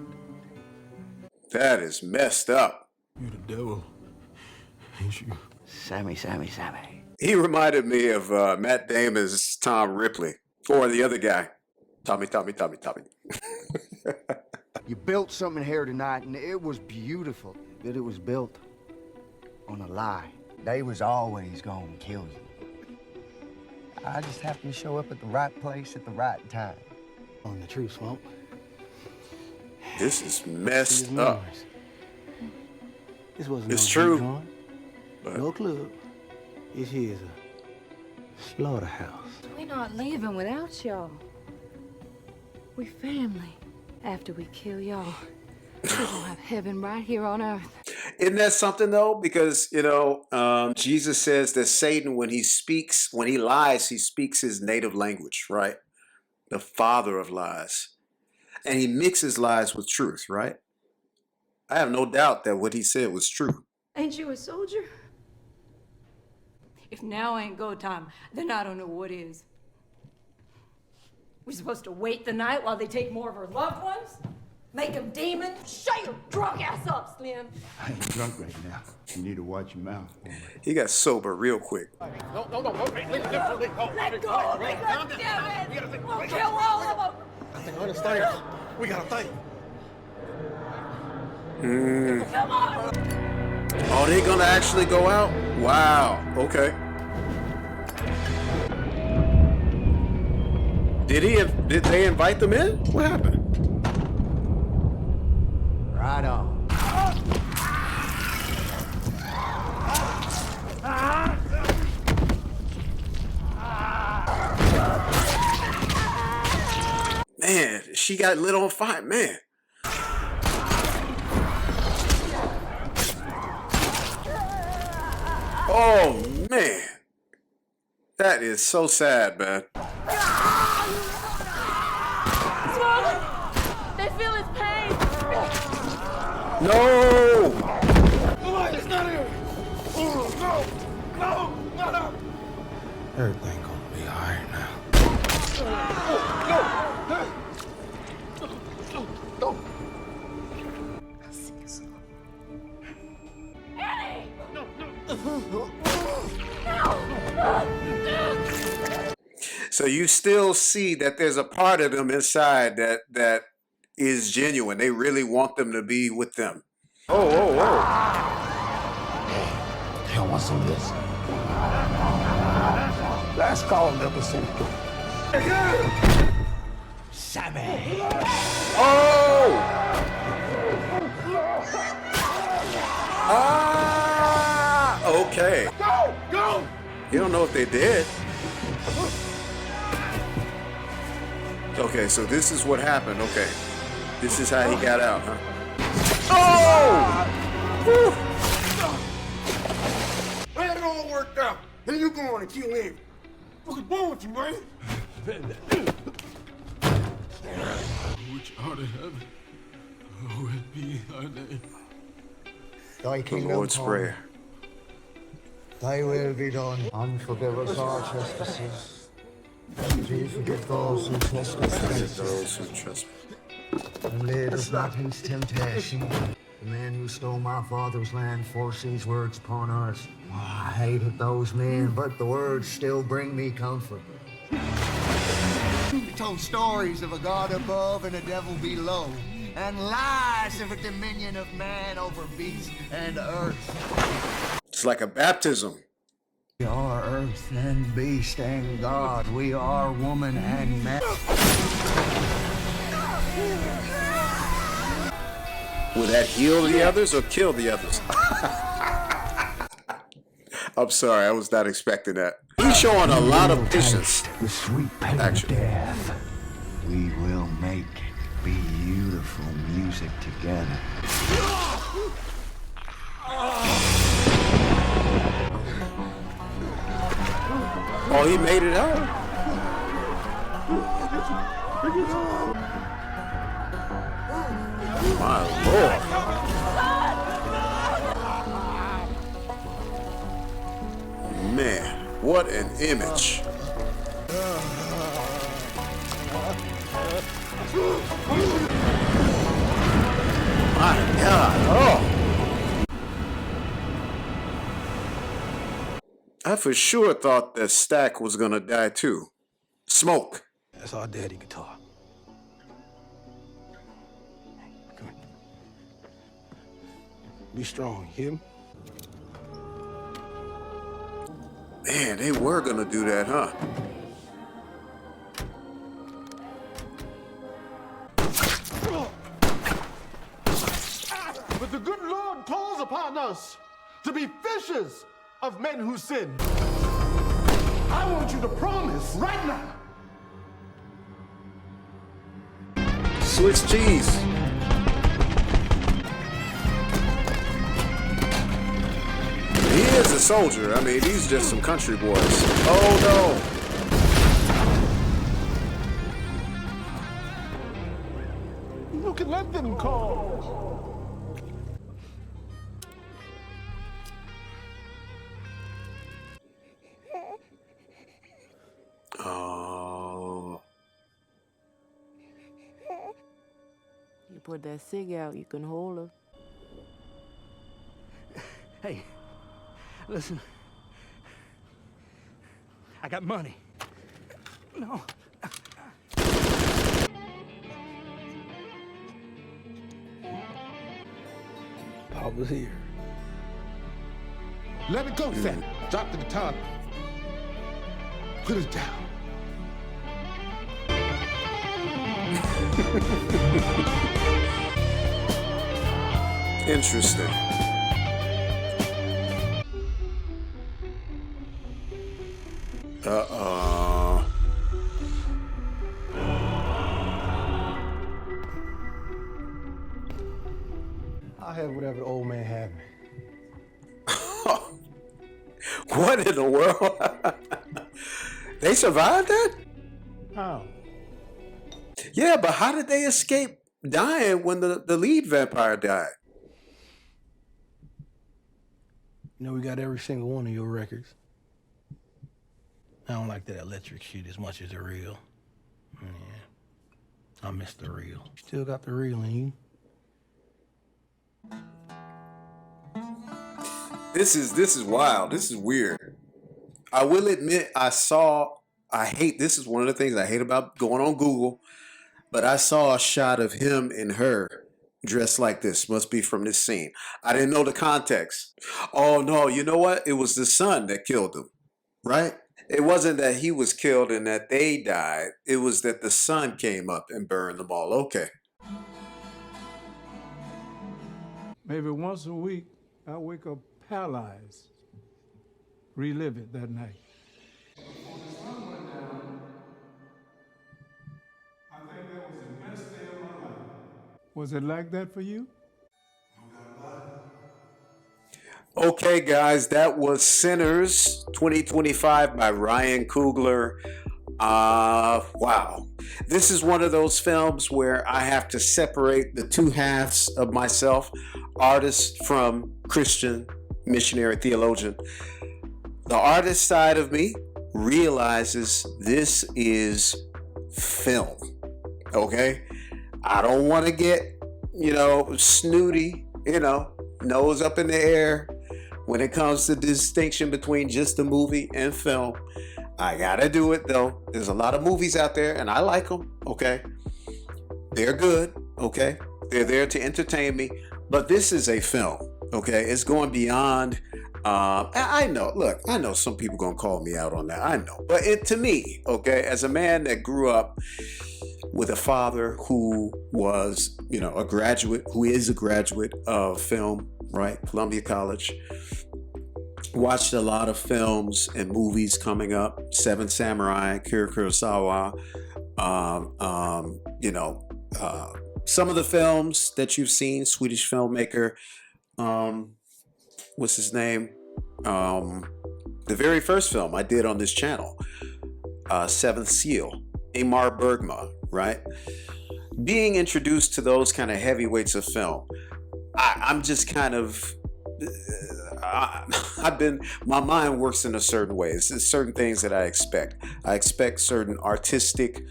That is messed up. You the devil, ain't you? Sammy. He reminded me of Matt Damon's Tom Ripley, or the other guy, Tommy. You built something here tonight, and it was beautiful. But it was built on a lie. They was always gonna kill you. I just happened to show up at the right place at the right time. On the truth, Smoke. This is messed up. This wasn't It's no true. joint, no club. This here's a slaughterhouse. We're not leaving without y'all. We family. After we kill y'all, we're gonna have heaven right here on earth. Isn't that something though? Because, Jesus says that Satan, when he lies, he speaks his native language, right? The father of lies. And he mixes lies with truth, right? I have no doubt that what he said was true. Ain't you a soldier? If now ain't go time, then I don't know what is. We supposed to wait the night while they take more of our loved ones? Make them demons? Shut your drunk ass up, Slim. I ain't drunk right now. You need to watch your mouth. He got sober real quick. Let go, let go, damn it! We'll kill all of them! I think I understand. We gotta think. Come on! Oh, they gonna actually go out? Wow, okay. Did they invite them in? What happened? Right on. Man, she got lit on fire, man. Oh, man. That is so sad, man. They feel his pain. No! Come on, it's not here. No. Everything gonna be all right now. So you still see that there's a part of them inside that is genuine. They really want them to be with them. Oh. Y'all want some of this? Let's call him episode 2. Sammy. Oh! Okay. Go! You don't know if they did. Okay, so this is what happened. Okay. This is how he got out, huh? Oh! Man, it all worked out. Then you go on and kill him. What's wrong with you, man? Which art in heaven, hallowed be thy name. Thy The kingdom Lord's come. Prayer. Thy will be done. And forgive us our trespasses. And we forgive those who trespass against us. Those who trespass. And lead us not into temptation. The man who stole my father's land forced these words upon us. Oh, I hated those men, but the words still bring me comfort. He told stories of a God above and a devil below, and lies of a dominion of man over beast and earth. It's like a baptism. We are earth and beast and God. We are woman and man. Will that heal the others or kill the others? I'm sorry, I was not expecting that. He's showing a lot of patience. The sweet pain of death. We will make beautiful music together. Oh, he made it out. My Lord. Man, what an image. My God. Oh. I for sure thought that Stack was gonna die too. Smoke. That's our daddy guitar. Come here. Be strong, you hear me? Man, they were gonna do that, huh? But the good Lord calls upon us to be fishers of men who sin. I want you to promise right now. Swiss cheese. He is a soldier. I mean, these just some country boys. Oh no. You can let them call. Oh. You put that cig out, you can hold her. Hey, listen. I got money. No. Pop was here. Let it go, fat. Drop the guitar. Put it down. Interesting. Uh-oh. I'll have whatever the old man had me. What in the world? They survived that? How? Yeah, but how did they escape dying when the lead vampire died? You know, we got every single one of your records. I don't like that electric shit as much as the real. Yeah. I miss the real. Still got the real in you. This is wild. This is weird. I will admit this is one of the things I hate about going on Google, but I saw a shot of him and her dressed like this. Must be from this scene. I didn't know the context. Oh no, you know what? It was the son that killed him, right? It wasn't that he was killed and that they died. It was that the sun came up and burned them all. Okay. Maybe once a week, I wake up paralyzed, relive it that night. Was it like that for you? Okay, guys, that was Sinners 2025 by Ryan Coogler. Wow. This is one of those films where I have to separate the two halves of myself, artist from Christian, missionary, theologian. The artist side of me realizes this is film. Okay? I don't want to get, snooty, nose up in the air when it comes to distinction between just a movie and film. I gotta do it though. There's a lot of movies out there and I like them, okay? They're good, okay? They're there to entertain me, but this is a film, okay? It's going beyond, I know some people gonna call me out on that, I know. But to me, okay, as a man that grew up with a father who was, a graduate, who is a graduate of film, right? Columbia College. Watched a lot of films and movies coming up. Seven Samurai, Akira Kurosawa. Some of the films that you've seen, Swedish filmmaker. What's his name? The very first film I did on this channel, Seventh Seal, Ingmar Bergman, right? Being introduced to those kind of heavyweights of film, I'm just kind of, my mind works in a certain way. It's certain things that I expect. I expect certain artistic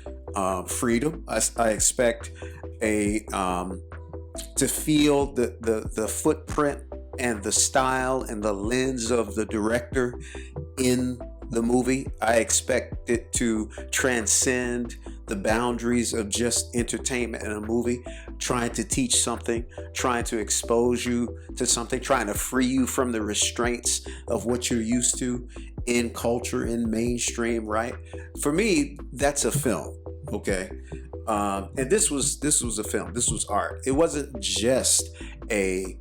freedom. I expect to feel the footprint and the style and the lens of the director in the movie. I expect it to transcend the boundaries of just entertainment in a movie, trying to teach something, trying to expose you to something, trying to free you from the restraints of what you're used to in culture, in mainstream, right? For me, that's a film, okay? And this was a film. This was art. It wasn't just a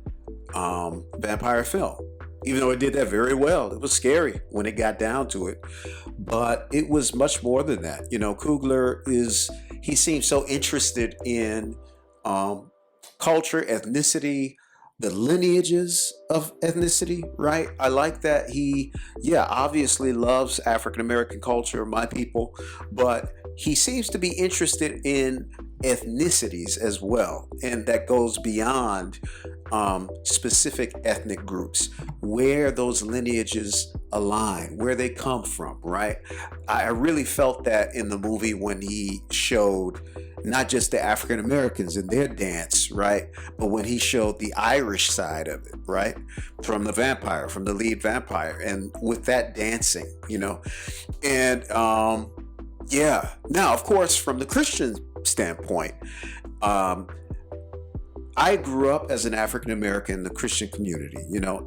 vampire film. Even though it did that very well, it was scary when it got down to it. But it was much more than that. Coogler he seems so interested in culture, ethnicity, the lineages of ethnicity, right? I like that he, obviously loves African American culture, my people, but he seems to be interested in ethnicities as well. And that goes beyond specific ethnic groups, where those lineages align, where they come from, right? I really felt that in the movie when he showed not just the African Americans in their dance, right? But when he showed the Irish side of it, right? From the lead vampire, and with that dancing, And now, of course, from the Christian standpoint, I grew up as an African American in the Christian community,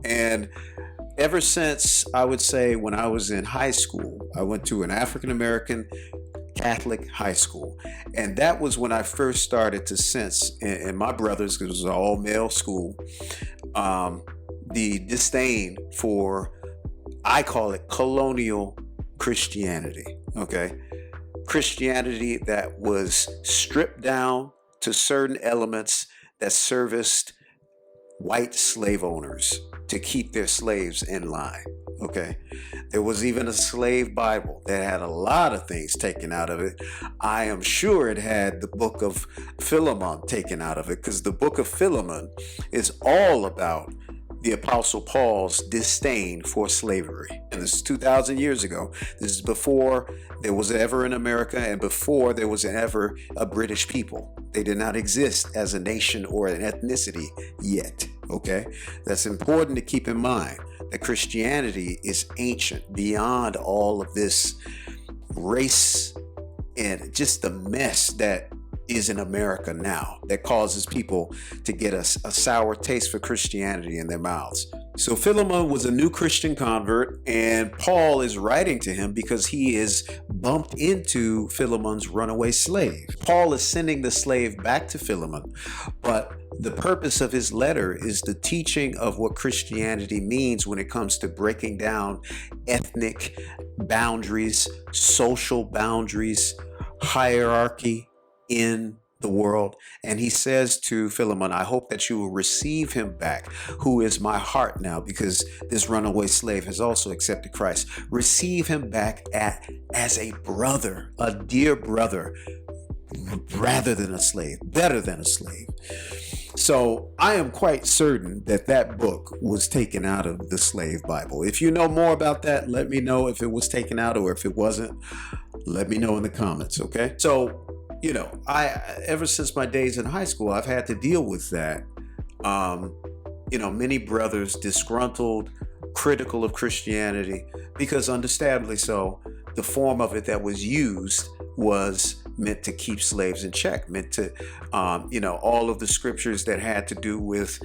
and ever since, I would say, when I was in high school, I went to an African American Catholic high school. And that was when I first started to sense, and my brothers, because it was an all-male school, the disdain for, I call it colonial Christianity, okay? Christianity that was stripped down to certain elements that serviced white slave owners to keep their slaves in line, okay? There was even a slave Bible that had a lot of things taken out of it. I am sure it had the book of Philemon taken out of it, because the book of Philemon is all about the Apostle Paul's disdain for slavery. And this is 2,000 years ago. This is before there was ever in America and before there was ever a British people. They did not exist as a nation or an ethnicity yet, okay? That's important to keep in mind, that Christianity is ancient beyond all of this race and just the mess that is in America now, that causes people to get a sour taste for Christianity in their mouths. So Philemon was a new Christian convert, and Paul is writing to him because he is bumped into Philemon's runaway slave. Paul is sending the slave back to Philemon, but the purpose of his letter is the teaching of what Christianity means when it comes to breaking down ethnic boundaries, social boundaries, hierarchy in the world. And he says to Philemon, I hope that you will receive him back, who is my heart now, because this runaway slave has also accepted Christ. Receive him back as a brother, a dear brother, rather than a slave, better than a slave. So I am quite certain that that book was taken out of the slave Bible. If you know more about that, let me know if it was taken out, or if it wasn't, let me know in the comments, okay? So, you know, ever since my days in high school, I've had to deal with that. You know, many brothers disgruntled, critical of Christianity, because understandably so, the form of it that was used was meant to keep slaves in check, meant to, you know, all of the scriptures that had to do with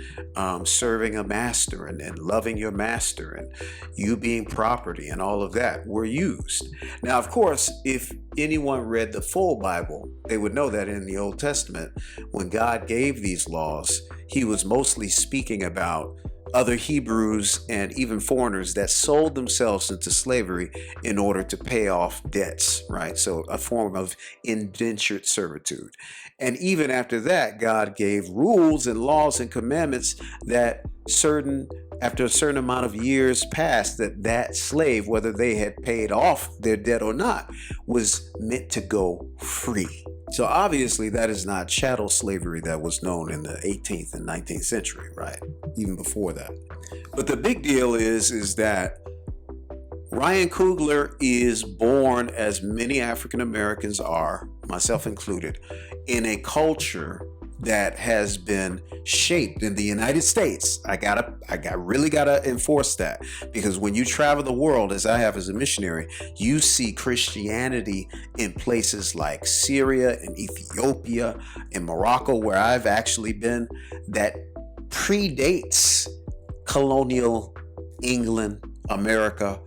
serving a master and loving your master and you being property and all of that were used. Now, of course, if anyone read the full Bible, they would know that in the Old Testament, when God gave these laws, he was mostly speaking about other Hebrews and even foreigners that sold themselves into slavery in order to pay off debts, right? So a form of indentured servitude. And even after that, God gave rules and laws and commandments that after a certain amount of years passed, that slave, whether they had paid off their debt or not, was meant to go free. So obviously that is not chattel slavery that was known in the 18th and 19th century, right? Even before that. But the big deal is that Ryan Coogler is born, as many African Americans are, myself included, in a culture that has been shaped in the United States. I really gotta enforce that, because when you travel the world, as I have as a missionary, you see Christianity in places like Syria and Ethiopia and Morocco, where I've actually been, that predates colonial England, America,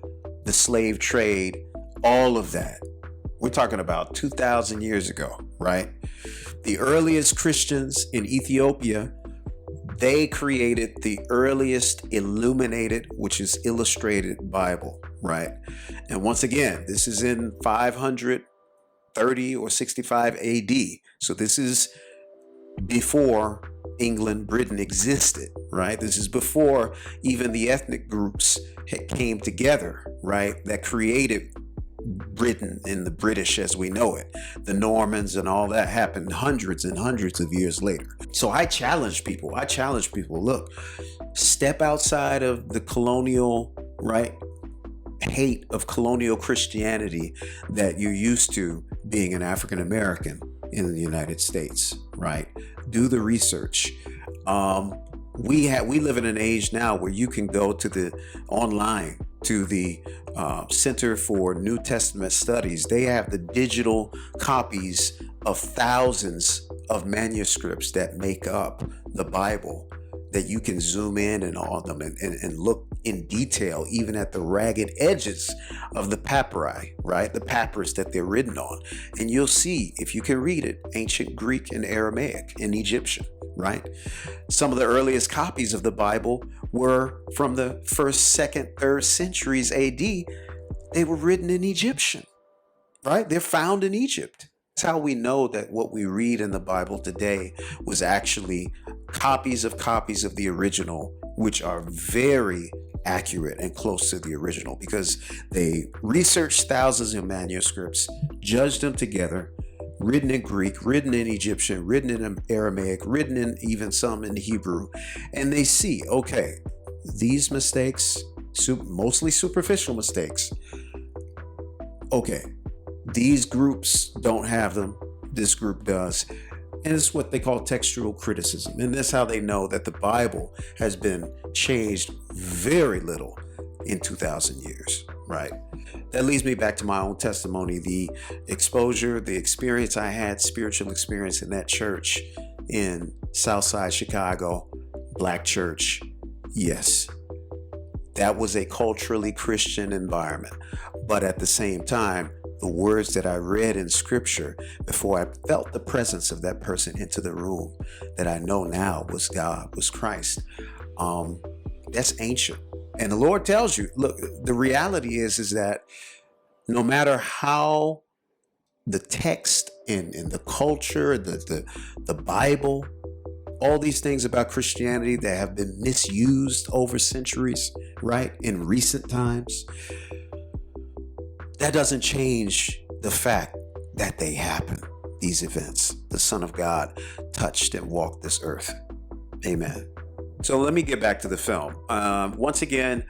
the slave trade, all of that. We're talking about 2,000 years ago, right? The earliest Christians in Ethiopia, they created the earliest illuminated, which is illustrated Bible, right? And once again, this is in 530 or 65 AD. So this is before England, Britain existed, right? This is before even the ethnic groups came together, right? That created Britain and the British as we know it. The Normans and all that happened hundreds and hundreds of years later. So I challenge people, look, step outside of the colonial, right, hate of colonial Christianity that you're used to being an African American in the United States, right? Do the research. We live in an age now where you can go to the online to the Center for New Testament Studies. They have the digital copies of thousands of manuscripts that make up the Bible, that you can zoom in and on them and look in detail, even at the ragged edges of the papyri, right? The papyrus that they're written on. And you'll see, if you can read it, ancient Greek and Aramaic and Egyptian, right? Some of the earliest copies of the Bible were from the 1st, 2nd, 3rd centuries AD. They were written in Egyptian, right? They're found in Egypt. That's how we know that what we read in the Bible today was actually copies of the original, which are very accurate and close to the original, because they researched thousands of manuscripts, judged them together, written in Greek, written in Egyptian, written in Aramaic, written in even some in Hebrew, and they see, okay, these mistakes, mostly superficial mistakes, okay, these groups don't have them, this group does. And it's what they call textual criticism. And that's how they know that the Bible has been changed very little in 2,000 years, right? That leads me back to my own testimony, the exposure, the experience I had, spiritual experience in that church in Southside Chicago, Black church. Yes, that was a culturally Christian environment. But at the same time, the words that I read in scripture before I felt the presence of that person into the room that I know now was God, was Christ. That's ancient. And the Lord tells you, look, the reality is that no matter how the text and the culture, the Bible, all these things about Christianity that have been misused over centuries, right? In recent times, that doesn't change the fact that they happen. These events, the Son of God touched and walked this earth. Amen. So let me get back to the film. Once again,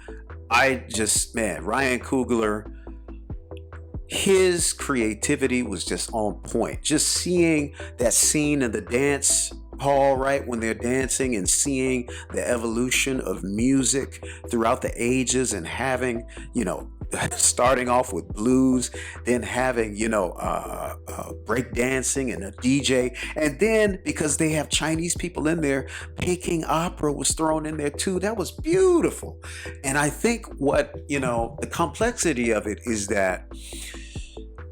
Ryan Coogler, his creativity was just on point. Just seeing that scene in the dance hall, right, when they're dancing, and seeing the evolution of music throughout the ages, and having, starting off with blues, then having, break dancing and a DJ. And then because they have Chinese people in there, Peking opera was thrown in there too. That was beautiful. And I think what, the complexity of it is that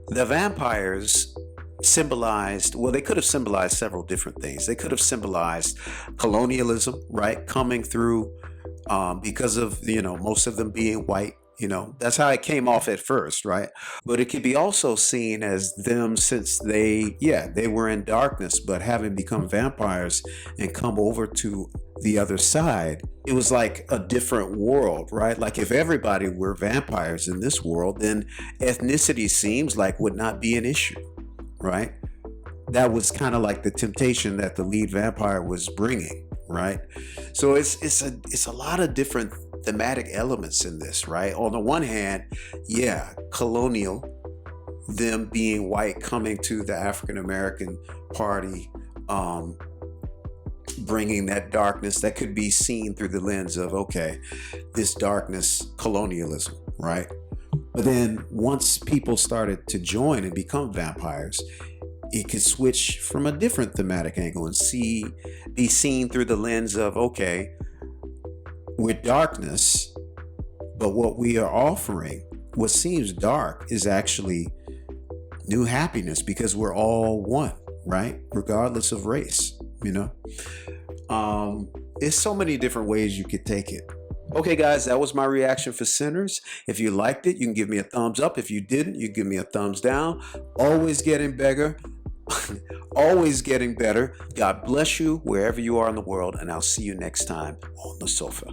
the vampires symbolized, well, they could have symbolized several different things. They could have symbolized colonialism, right? Coming through because of, most of them being white. That's how it came off at first, right? But it could be also seen as them, since they were in darkness, but having become vampires and come over to the other side, it was like a different world, right? Like if everybody were vampires in this world, then ethnicity seems like would not be an issue, right? That was kind of like the temptation that the lead vampire was bringing, right? So it's a lot of different thematic elements in this, right? On the one hand, colonial, them being white, coming to the African American party, bringing that darkness that could be seen through the lens of, okay, this darkness, colonialism, right? But then once people started to join and become vampires, it could switch from a different thematic angle and be seen through the lens of, okay, we're darkness, but what we are offering, what seems dark, is actually new happiness, because we're all one, right? Regardless of race, There's so many different ways you could take it. Okay, guys, that was my reaction for Sinners. If you liked it, you can give me a thumbs up. If you didn't, you give me a thumbs down. Always getting bigger. Always getting better. God bless you wherever you are in the world, and I'll see you next time on the sofa.